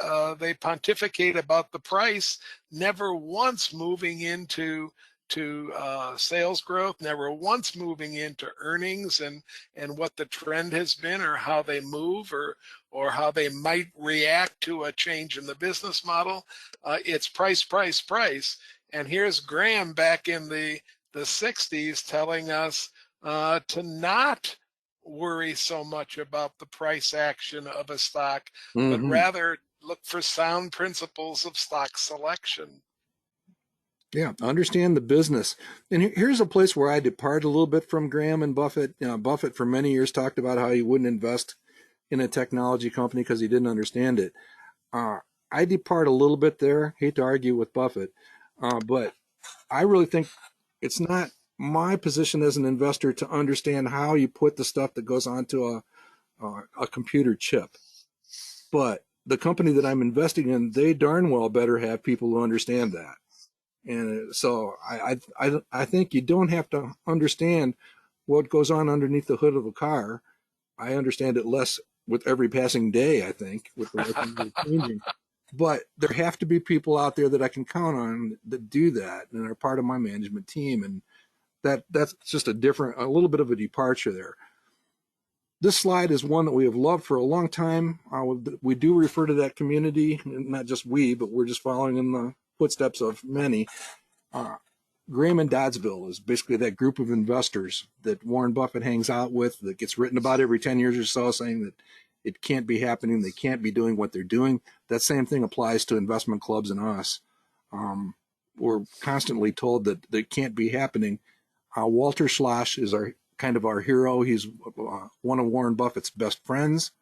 pontificate about the price, never once moving into sales growth, never once moving into earnings and what the trend has been or how they move or how they might react to a change in the business model. It's price, price, price. And here's Graham back in the 60s telling us to not worry so much about the price action of a stock, but Mm-hmm. rather look for sound principles of stock selection. Yeah, understand the business. And here's a place where I depart a little bit from Graham and Buffett. Buffett for many years talked about how he wouldn't invest in a technology company because he didn't understand it. I depart a little bit there. Hate to argue with Buffett, but I really think it's not my position as an investor to understand how you put the stuff that goes onto a computer chip. But the company that I'm investing in, they darn well better have people who understand that. And so I think you don't have to understand what goes on underneath the hood of a car. I understand it less with every passing day, I think, with the way things are changing. But there have to be people out there that I can count on that do that and are part of my management team. And that's just a little bit of a departure there. This slide is one that we have loved for a long time. We do refer to that community, not just we, but we're just following in the footsteps of many. Graham and Doddsville is basically that group of investors that Warren Buffett hangs out with, that gets written about every 10 years or so, saying that it can't be happening, they can't be doing what they're doing. That same thing applies to investment clubs and us. We're constantly told that they can't be happening. Walter Schloss is our hero. He's one of Warren Buffett's best friends.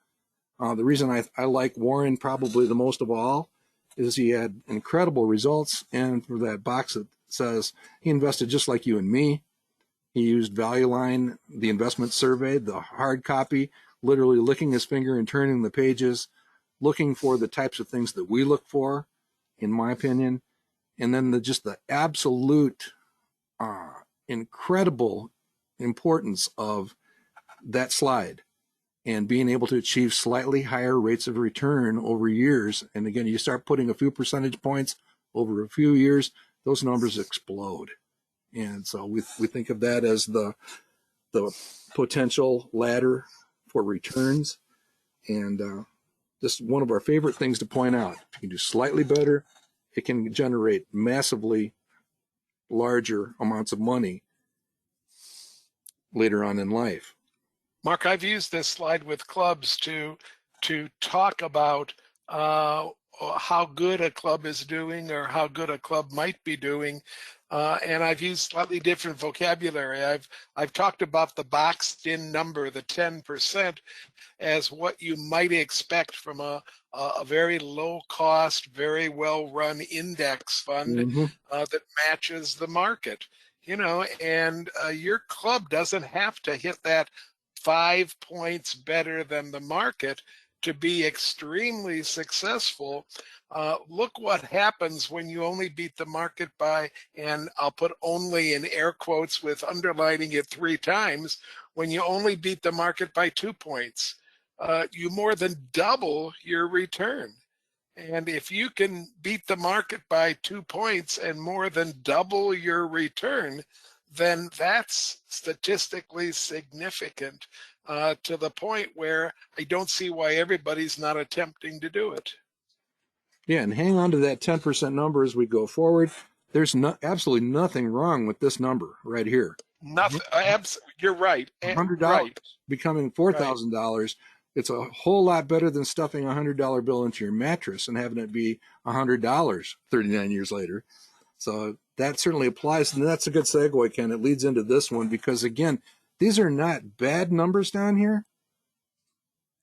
The reason I like Warren probably the most of all is he had incredible results, and for that box that says he invested just like you and me. He used Value Line, the investment survey, the hard copy, literally licking his finger and turning the pages, looking for the types of things that we look for, in my opinion, and then the absolute incredible importance of that slide and being able to achieve slightly higher rates of return over years. And again, you start putting a few percentage points over a few years, those numbers explode. And so we think of that as the potential ladder for returns. And just one of our favorite things to point out. If you can do slightly better, it can generate massively larger amounts of money later on in life. Mark, I've used this slide with clubs to talk about how good a club is doing or how good a club might be doing. And I've used slightly different vocabulary. I've talked about the boxed in number, the 10%, as what you might expect from a very low cost, very well run index fund that matches the market. And your club doesn't have to hit that 5 points better than the market to be extremely successful. Look what happens when you only beat the market by, and I'll put only in air quotes with underlining it 3 times, when you only beat the market by 2 points. You more than double your return. And if you can beat the market by 2 points and more than double your return, then that's statistically significant to the point where I don't see why everybody's not attempting to do it. Yeah, and hang on to that 10% number as we go forward. There's absolutely nothing wrong with this number right here. Nothing. You're right. $100 Right. becoming Right. $4,000. It's a whole lot better than stuffing a $100 bill into your mattress and having it be $100 39 years later. So that certainly applies, and that's a good segue, Ken. It leads into this one because, again, these are not bad numbers down here.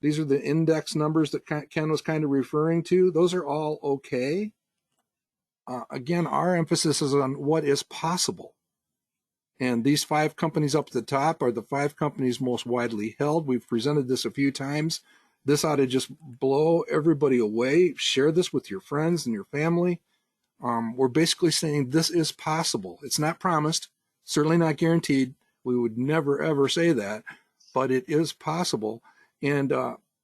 These are the index numbers that Ken was kind of referring to. Those are all okay. Again, our emphasis is on what is possible. And these 5 companies up at the top are the 5 companies most widely held. We've presented this a few times. This ought to just blow everybody away. Share this with your friends and your family. We're basically saying this is possible. It's not promised, certainly not guaranteed. We would never, ever say that, but it is possible. And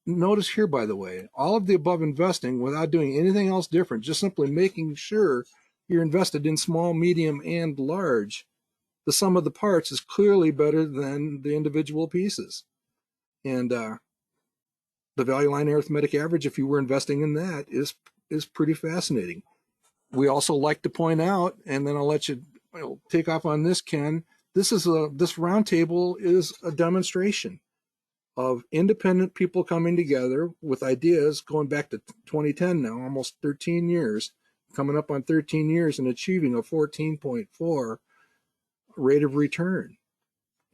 notice here, by the way, all of the above investing without doing anything else different, just simply making sure you're invested in small, medium, and large. The sum of the parts is clearly better than the individual pieces. And the value line arithmetic average, if you were investing in that, is pretty fascinating. We also like to point out, and then I'll let you take off on this, Ken. This roundtable is a demonstration of independent people coming together with ideas going back to 2010 now, almost 13 years, coming up on 13 years and achieving a 14.4 rate of return.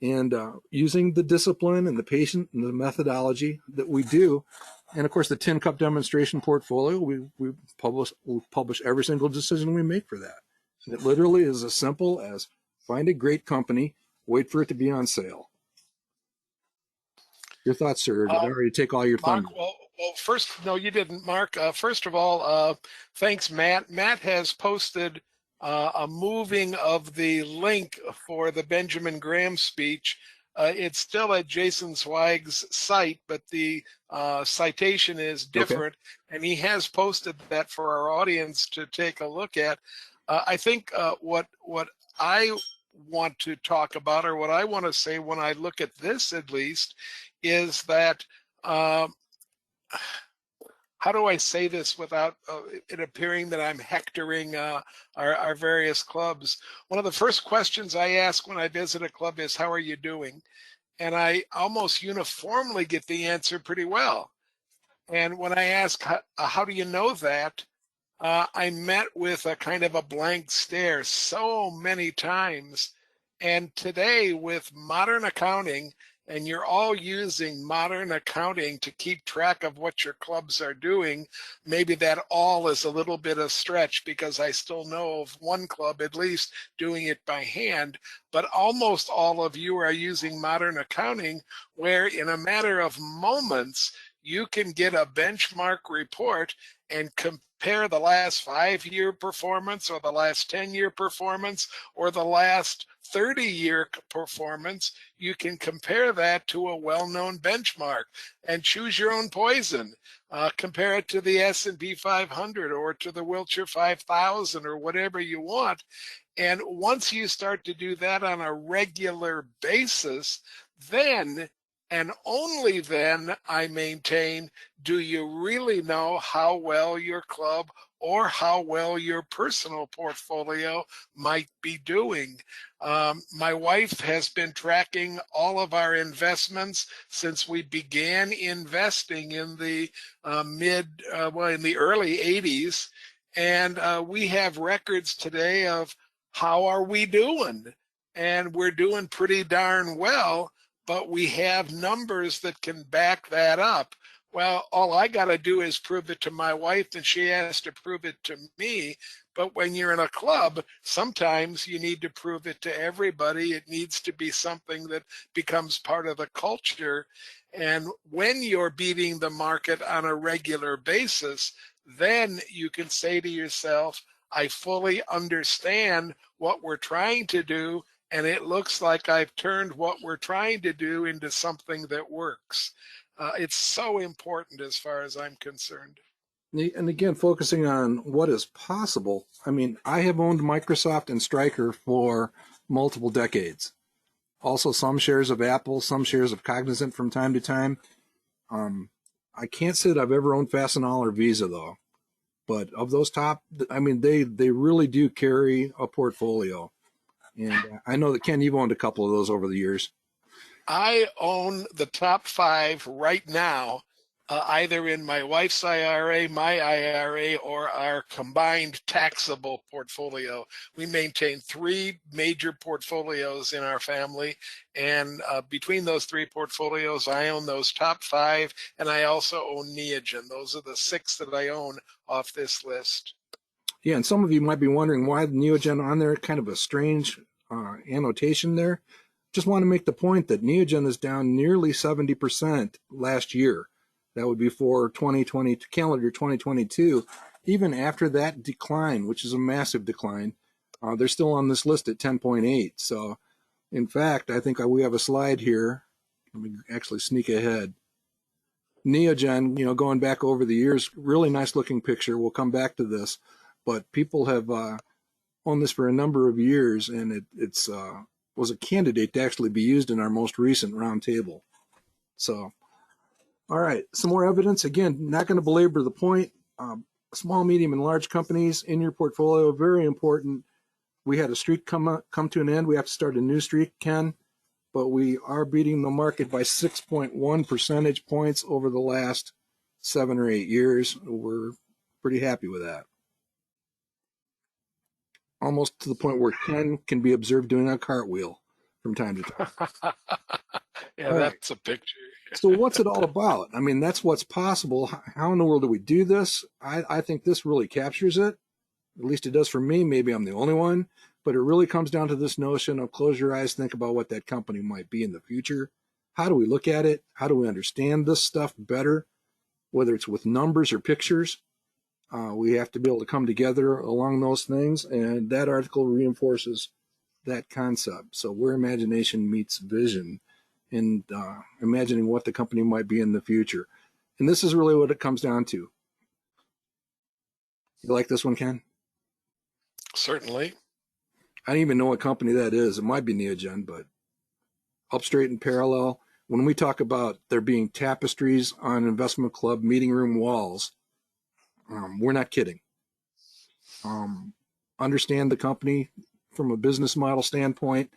And using the discipline and the patience and the methodology that we do. And of course, the Tin Cup demonstration portfolio, we publish every single decision we make for that. And it literally is as simple as find a great company, wait for it to be on sale. Your thoughts, sir? Did I already take all your Mark, thunder? well, first, no, you didn't, Mark. First of all, thanks, Matt. Matt has posted a moving of the link for the Benjamin Graham speech. It's still at Jason Zweig's site, but the citation is Okay. different, and he has posted that for our audience to take a look at. I think what I want to talk about, or what I want to say when I look at this, at least, is that how do I say this without it appearing that I'm hectoring our various clubs? One of the first questions I ask when I visit a club is, how are you doing? And I almost uniformly get the answer pretty well. And when I ask, how do you know that? I met with a kind of a blank stare so many times. And today, with modern accounting, and you're all using modern accounting to keep track of what your clubs are doing, maybe that all is a little bit of stretch because I still know of one club at least doing it by hand, but almost all of you are using modern accounting where in a matter of moments, you can get a benchmark report and compare the last 5-year performance or the last 10-year performance or the last 30-year performance. You can compare that to a well-known benchmark and choose your own poison. Compare it to the S&P 500 or to the Wilshire 5000 or whatever you want. And once you start to do that on a regular basis, then and only then, I maintain, do you really know how well your club or how well your personal portfolio might be doing. My wife has been tracking all of our investments since we began investing in the in the early 80s. And we have records today of how are we doing? And we're doing pretty darn well, but we have numbers that can back that up. Well, all I got to do is prove it to my wife, and she has to prove it to me. But when you're in a club, sometimes you need to prove it to everybody. It needs to be something that becomes part of the culture. And when you're beating the market on a regular basis, then you can say to yourself, I fully understand what we're trying to do, and it looks like I've turned what we're trying to do into something that works. It's so important as far as I'm concerned. And again, focusing on what is possible. I mean, I have owned Microsoft and Stryker for multiple decades. Also, some shares of Apple, some shares of Cognizant from time to time. I can't say that I've ever owned Fastenal or Visa, though. But of those top, I mean, they really do carry a portfolio. And I know that Ken, you've owned a couple of those over the years. I own the top five right now, either in my wife's IRA, my IRA, or our combined taxable portfolio. We maintain three major portfolios in our family, and between those three portfolios, I own those top five, and I also own Neogen. Those are the six that I own off this list. Yeah, and some of you might be wondering why the Neogen on there, kind of a strange annotation there. Just want to make the point that Neogen is down nearly 70% last year. That would be for 2020, calendar 2022. Even after that decline, which is a massive decline, they're still on this list at 10.8. So, in fact, I think we have a slide here. Let me actually sneak ahead. Neogen, going back over the years, really nice looking picture. We'll come back to this, but people have owned this for a number of years, and it's was a candidate to actually be used in our most recent roundtable. So, all right, some more evidence. Again, not going to belabor the point. Small, medium, and large companies in your portfolio, very important. We had a streak come to an end. We have to start a new streak, Ken, but we are beating the market by 6.1 percentage points over the last 7 or 8 years. We're pretty happy with that. Almost to the point where Ken can be observed doing a cartwheel from time to time. Yeah, All right. that's a picture. So what's it all about? I mean, that's what's possible. How in the world do we do this? I think this really captures it. At least it does for me. Maybe I'm the only one. But it really comes down to this notion of close your eyes, think about what that company might be in the future. How do we look at it? How do we understand this stuff better? Whether it's with numbers or pictures, we have to be able to come together along those things. And that article reinforces that concept. So where imagination meets vision, and imagining what the company might be in the future. And this is really what it comes down to. You like this one, Ken? Certainly. I don't even know what company that is. It might be Neogen, but up straight and parallel. When we talk about there being tapestries on investment club meeting room walls, we're not kidding. Understand the company from a business model standpoint.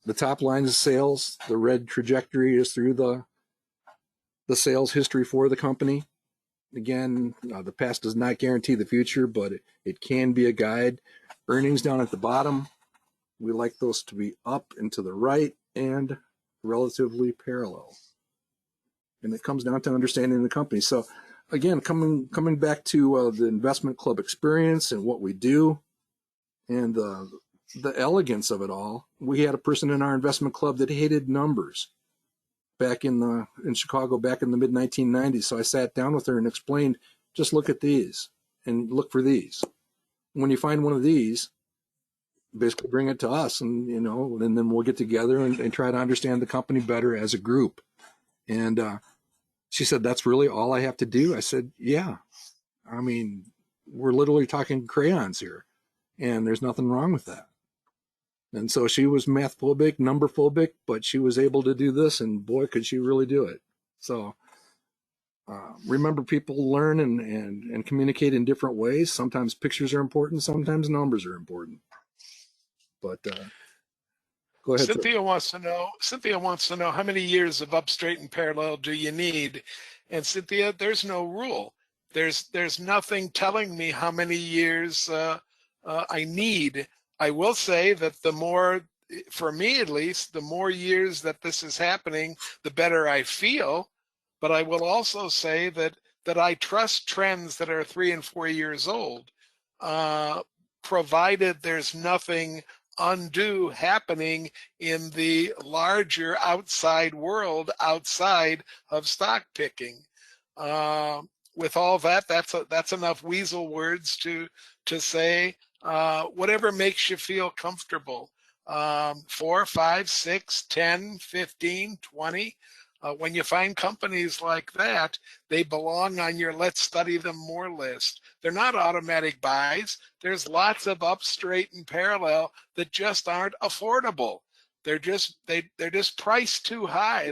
The top line is sales. The red trajectory is through the sales history for the company. Again, the past does not guarantee the future, but it can be a guide. Earnings down at the bottom, we like those to be up and to the right and relatively parallel. And it comes down to understanding the company. So again, coming back to the investment club experience and what we do and the elegance of it all. We had a person in our investment club that hated numbers back in Chicago back in the mid 1990s. So I sat down with her and explained, just look at these and look for these. When you find one of these, basically bring it to us, and and then we'll get together and try to understand the company better as a group. And she said, that's really all I have to do. I said, yeah. I mean, we're literally talking crayons here, and there's nothing wrong with that. And so she was math phobic, number phobic, but she was able to do this, and boy, could she really do it. So remember, people learn and communicate in different ways. Sometimes pictures are important, sometimes numbers are important. But go ahead. Cynthia wants to know how many years of up, straight, and parallel do you need? And Cynthia, there's no rule. There's nothing telling me how many years I need. I will say that the more, for me at least, the more years that this is happening, the better I feel. But I will also say that I trust trends that are 3 and 4 years old, provided there's nothing undue happening in the larger outside world outside of stock picking. With all that, that's enough weasel words to say whatever makes you feel comfortable. 4, 5, 6, 10, 15, 20. When you find companies like that, they belong on your let's study them more list. They're not automatic buys. There's lots of up, straight, and parallel that just aren't affordable. They're just priced too high.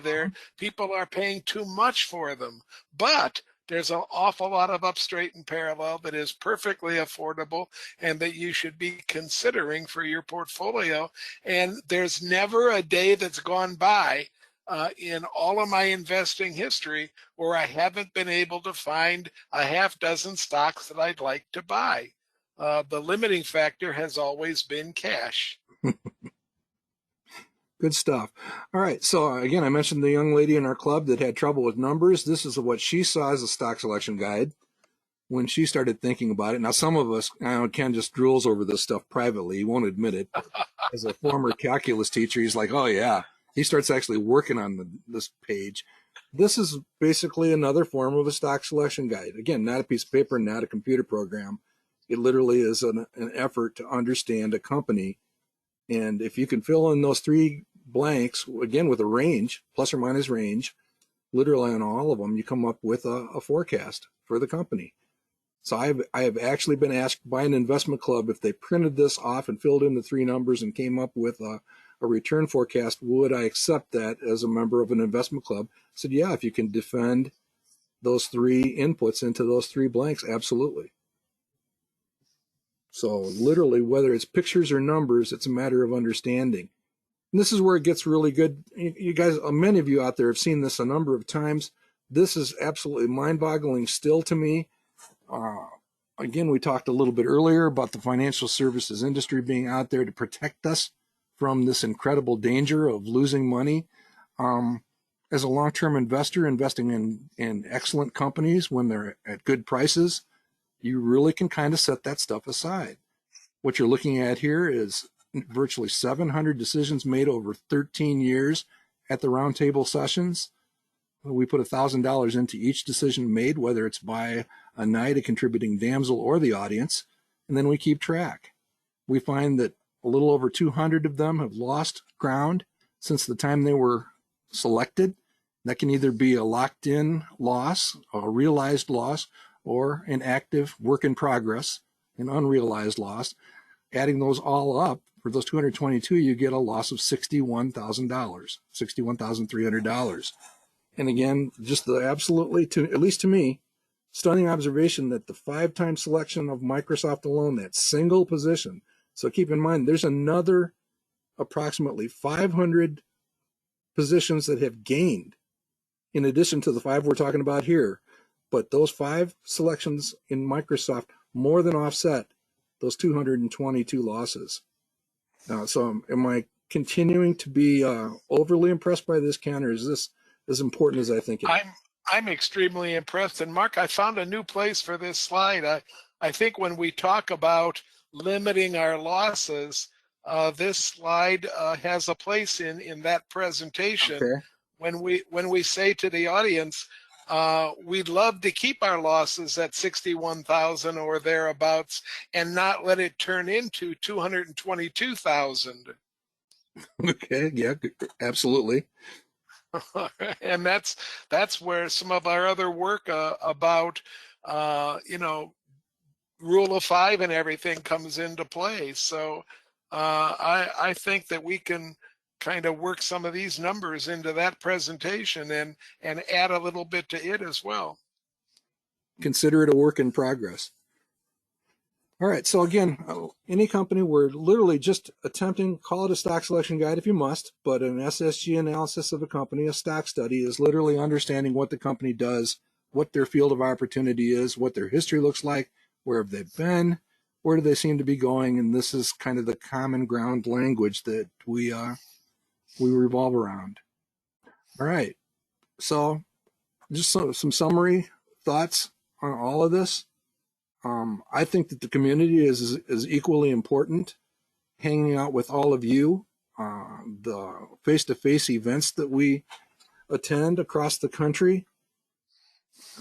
People are paying too much for them. But There's an awful lot of up, straight, and parallel that is perfectly affordable and that you should be considering for your portfolio. And there's never a day that's gone by in all of my investing history where I haven't been able to find a half dozen stocks that I'd like to buy. The limiting factor has always been cash. Good stuff. All right. So again, I mentioned the young lady in our club that had trouble with numbers. This is what she saw as a stock selection guide when she started thinking about it. Now, some of us, Ken just drools over this stuff privately. He won't admit it. But as a former calculus teacher, he's like, oh, yeah. He starts actually working on this page. This is basically another form of a stock selection guide. Again, not a piece of paper, not a computer program. It literally is an effort to understand a company. And if you can fill in those three blanks, again, with a range, plus or minus range, literally on all of them, you come up with a forecast for the company. So I have actually been asked by an investment club if they printed this off and filled in the three numbers and came up with a return forecast, would I accept that as a member of an investment club? I said, yeah, if you can defend those three inputs into those three blanks, absolutely. So literally, whether it's pictures or numbers, it's a matter of understanding. And this is where it gets really good. You guys, many of you out there have seen this a number of times. This is absolutely mind-boggling still to me. Again, we talked a little bit earlier about the financial services industry being out there to protect us from this incredible danger of losing money. As a long-term investor, investing in excellent companies when they're at good prices, you really can kind of set that stuff aside. What you're looking at here is virtually 700 decisions made over 13 years at the roundtable sessions. We put $1,000 into each decision made, whether it's by a knight, a contributing damsel, or the audience, and then we keep track. We find that a little over 200 of them have lost ground since the time they were selected. That can either be a locked-in loss, a realized loss, or an active work in progress, an unrealized loss. Adding those all up, for those 222, you get a loss of $61,000, $61,300. And again, just the absolutely, at least to me, stunning observation that the 5-time selection of Microsoft alone, that single position. So keep in mind, there's another approximately 500 positions that have gained in addition to the 5 we're talking about here. But those 5 selections in Microsoft more than offset those 222 losses. So am I continuing to be overly impressed by this, Ken, or is this as important as I think it is? I'm extremely impressed. And Mark, I found a new place for this slide. I think when we talk about limiting our losses, this slide has a place in that presentation. Okay. When we say to the audience, we'd love to keep our losses at 61,000 or thereabouts and not let it turn into 222,000. Okay. Yeah, absolutely. And that's where some of our other work about rule of 5 and everything comes into play. So I think that we can kind of work some of these numbers into that presentation and add a little bit to it as well. Consider it a work in progress. All right. So again, any company, we're literally just attempting, call it a stock selection guide if you must, but an SSG analysis of a company, a stock study, is literally understanding what the company does, what their field of opportunity is, what their history looks like, where have they been, where do they seem to be going, and this is kind of the common ground language that we revolve around. All right. So just some summary thoughts on all of this. I think that the community is equally important. Hanging out with all of you, the face-to-face events that we attend across the country,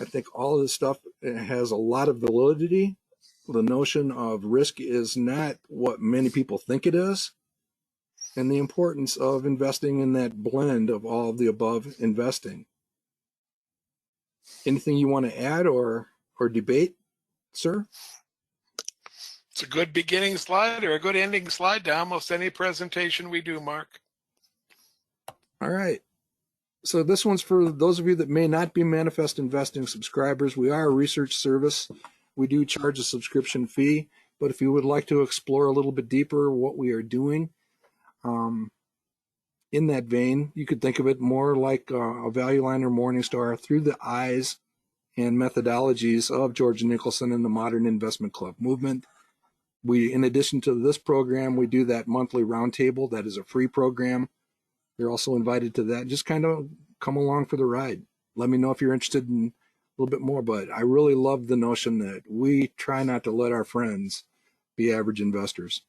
I think all of this stuff has a lot of validity. The notion of risk is not what many people think it is, and the importance of investing in that blend of all of the above investing. Anything you want to add or debate, sir? It's a good beginning slide or a good ending slide to almost any presentation we do, Mark. All right. So this one's for those of you that may not be Manifest Investing subscribers. We are a research service. We do charge a subscription fee, but if you would like to explore a little bit deeper what we are doing, um, in that vein, you could think of it more like a Value Line or Morningstar through the eyes and methodologies of George Nicholson and the Modern Investment Club movement. We, in addition to this program, we do that monthly roundtable. That is a free program. You're also invited to that. Just kind of come along for the ride. Let me know if you're interested in a little bit more. But I really love the notion that we try not to let our friends be average investors.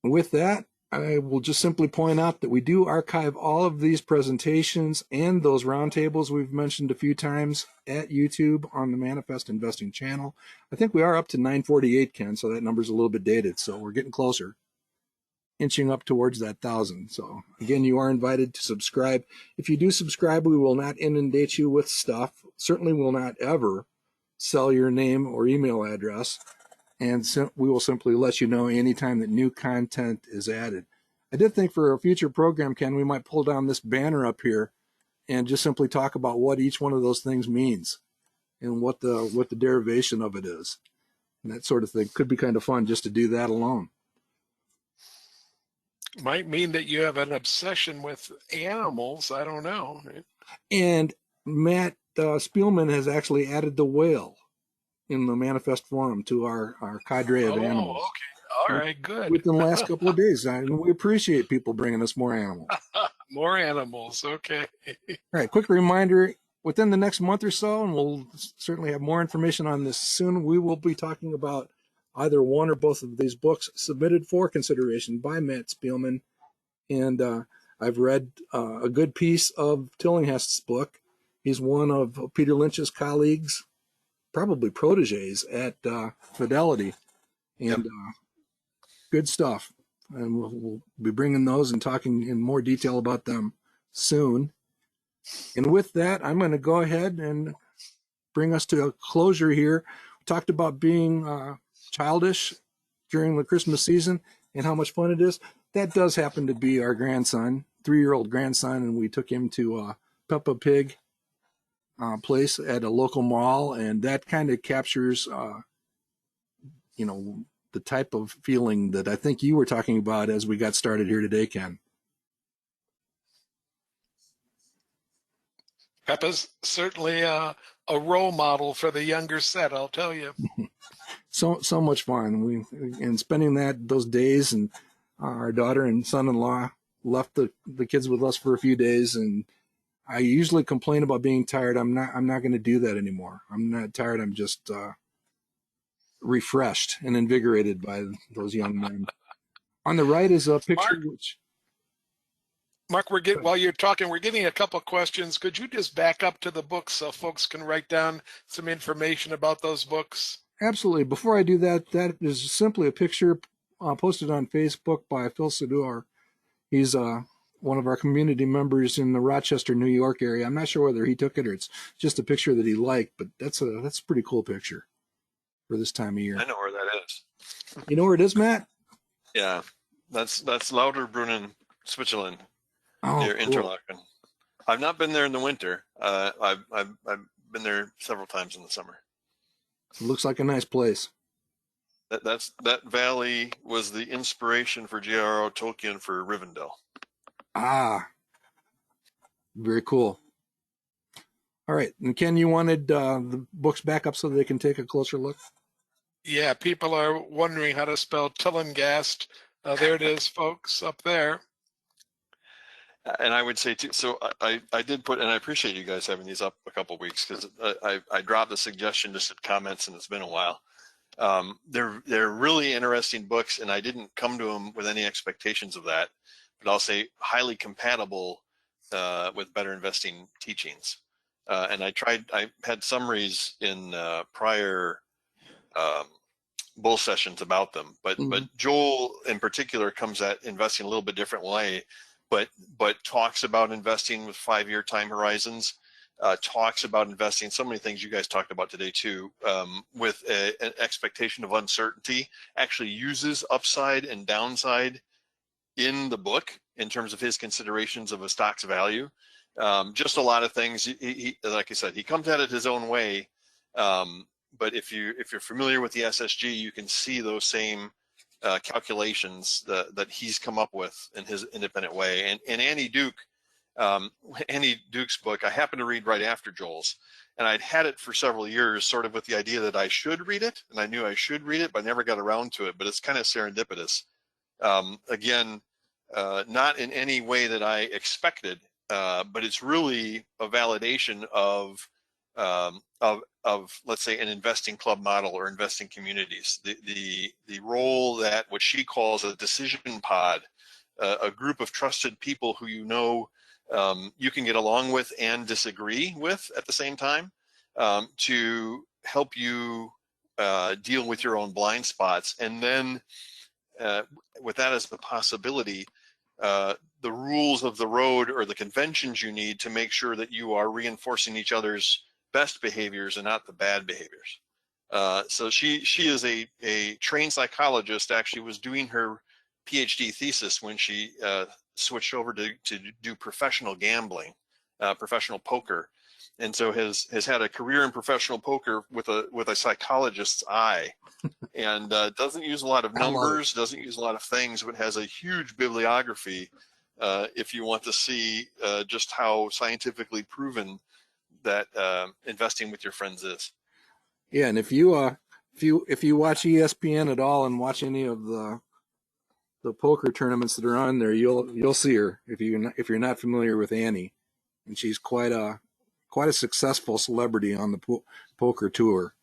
With that, I will just simply point out that we do archive all of these presentations and those roundtables we've mentioned a few times at YouTube on the Manifest Investing channel. I think we are up to 948, Ken, so that number's a little bit dated. So we're getting closer, inching up towards that 1,000. So again, you are invited to subscribe. If you do subscribe, we will not inundate you with stuff. Certainly will not ever sell your name or email address. And we will simply let you know anytime that new content is added. I did think for a future program, Ken, we might pull down this banner up here and just simply talk about what each one of those things means and what the derivation of it is. And that sort of thing could be kind of fun just to do that alone. Might mean that you have an obsession with animals. I don't know. And Matt Spielman has actually added the whale in the Manifest Forum to our cadre of animals. Okay. All right, good. Within the last couple of days. And we appreciate people bringing us more animals. More animals. Okay. All right, quick reminder, within the next month or so, and we'll certainly have more information on this soon, we will be talking about either one or both of these books submitted for consideration by Matt Spielman. And I've read a good piece of Tillinghast's book. He's one of Peter Lynch's colleagues, probably proteges at Fidelity. And good stuff. And we'll be bringing those and talking in more detail about them soon. And with that, I'm going to go ahead and bring us to a closure here. We talked about being childish during the Christmas season and how much fun it is. That does happen to be our grandson, 3-year-old grandson, and we took him to Peppa Pig place at a local mall, and that kind of captures, the type of feeling that I think you were talking about as we got started here today, Ken. Peppa's certainly a role model for the younger set, I'll tell you. So much fun. And spending those days, and our daughter and son-in-law left the kids with us for a few days, and I usually complain about being tired. I'm not going to do that anymore. I'm not tired. I'm just refreshed and invigorated by those young men. On the right is a picture Mark, while you're talking, we're getting a couple of questions. Could you just back up to the books so folks can write down some information about those books? Absolutely. Before I do that, that is simply a picture posted on Facebook by Phil Sador. He's one of our community members in the Rochester, New York area. I'm not sure whether he took it or it's just a picture that he liked, but that's a pretty cool picture for this time of year. I know where that is. You know where it is, Matt? Yeah, that's Lauterbrunnen, Switzerland, near cool. Interlaken. I've not been there in the winter. I've been there several times in the summer. It looks like a nice place. That valley was the inspiration for J.R.R. Tolkien for Rivendell. Ah, very cool. All right, and Ken, you wanted the books back up so they can take a closer look? Yeah, people are wondering how to spell Tillinghast. There it is, folks, up there. And I would say too, so I did put, and I appreciate you guys having these up a couple of weeks, because I dropped a suggestion just in comments, and it's been a while. They're really interesting books, and I didn't come to them with any expectations of that, but I'll say highly compatible with better investing teachings. And I had summaries in prior bull sessions about them, but Joel in particular comes at investing a little bit different way, but talks about investing with 5-year time horizons, talks about investing, so many things you guys talked about today too, with an expectation of uncertainty, actually uses upside and downside in the book in terms of his considerations of a stock's value. Just a lot of things. He, like I said, he comes at it his own way. But if you're familiar with the SSG, you can see those same calculations that he's come up with in his independent way. And Annie Duke's book, I happened to read right after Joel's, and I'd had it for several years, sort of with the idea that I should read it, and I knew I should read it, but I never got around to it. But it's kind of serendipitous. Again, not in any way that I expected, but it's really a validation of let's say an investing club model or investing communities. The role that what she calls a decision pod, a group of trusted people who you can get along with and disagree with at the same time, to help you deal with your own blind spots, and then with that as the possibility, the rules of the road or the conventions you need to make sure that you are reinforcing each other's best behaviors and not the bad behaviors. So she is a trained psychologist. Actually was doing her PhD thesis when she switched over to do professional gambling, professional poker, and so has had a career in professional poker with a psychologist's eye, and doesn't use a lot of numbers, doesn't use a lot of things, but has a huge bibliography if you want to see just how scientifically proven that investing with your friends is. Yeah, and if you watch ESPN at all and watch any of the poker tournaments that are on there, you'll see her if you're not familiar with Annie, and she's quite a successful celebrity on the poker tour.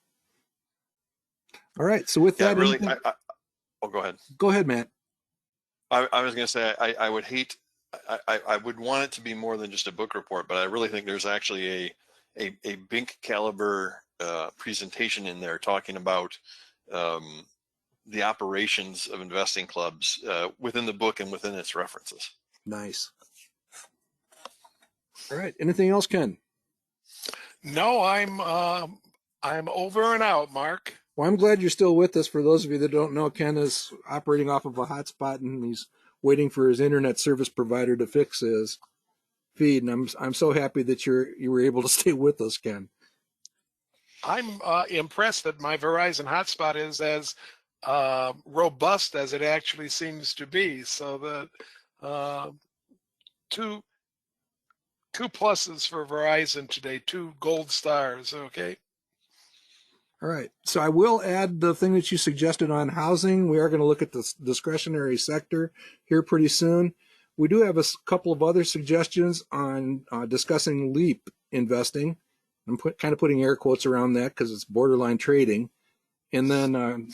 All right, so with that, really, go ahead. Go ahead, Matt. I was going to say I would hate. I would want it to be more than just a book report, but I really think there's actually a big caliber presentation in there talking about the operations of investing clubs within the book and within its references. Nice. All right. Anything else, Ken? No, I'm over and out, Mark. Well, I'm glad you're still with us. For those of you that don't know, Ken is operating off of a hotspot, and he's waiting for his internet service provider to fix his feed. And I'm so happy that you were able to stay with us, Ken. I'm impressed that my Verizon hotspot is as robust as it actually seems to be. So the two pluses for Verizon today, 2 gold stars. Okay. All right. So I will add the thing that you suggested on housing. We are going to look at the discretionary sector here pretty soon. We do have a couple of other suggestions on discussing LEAP investing. I'm kind of putting air quotes around that because it's borderline trading. And then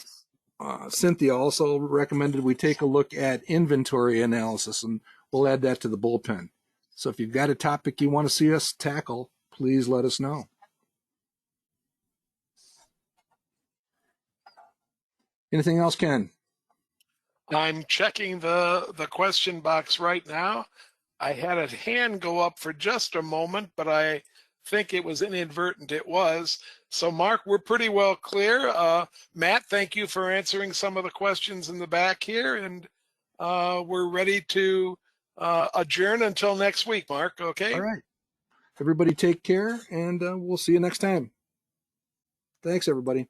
Cynthia also recommended we take a look at inventory analysis, and we'll add that to the bullpen. So if you've got a topic you want to see us tackle, please let us know. Anything else, Ken? I'm checking the question box right now. I had a hand go up for just a moment, but I think it was inadvertent. It was. So, Mark, we're pretty well clear. Matt, thank you for answering some of the questions in the back here, and we're ready to adjourn until next week, Mark. Okay? All right. Everybody take care, and we'll see you next time. Thanks, everybody.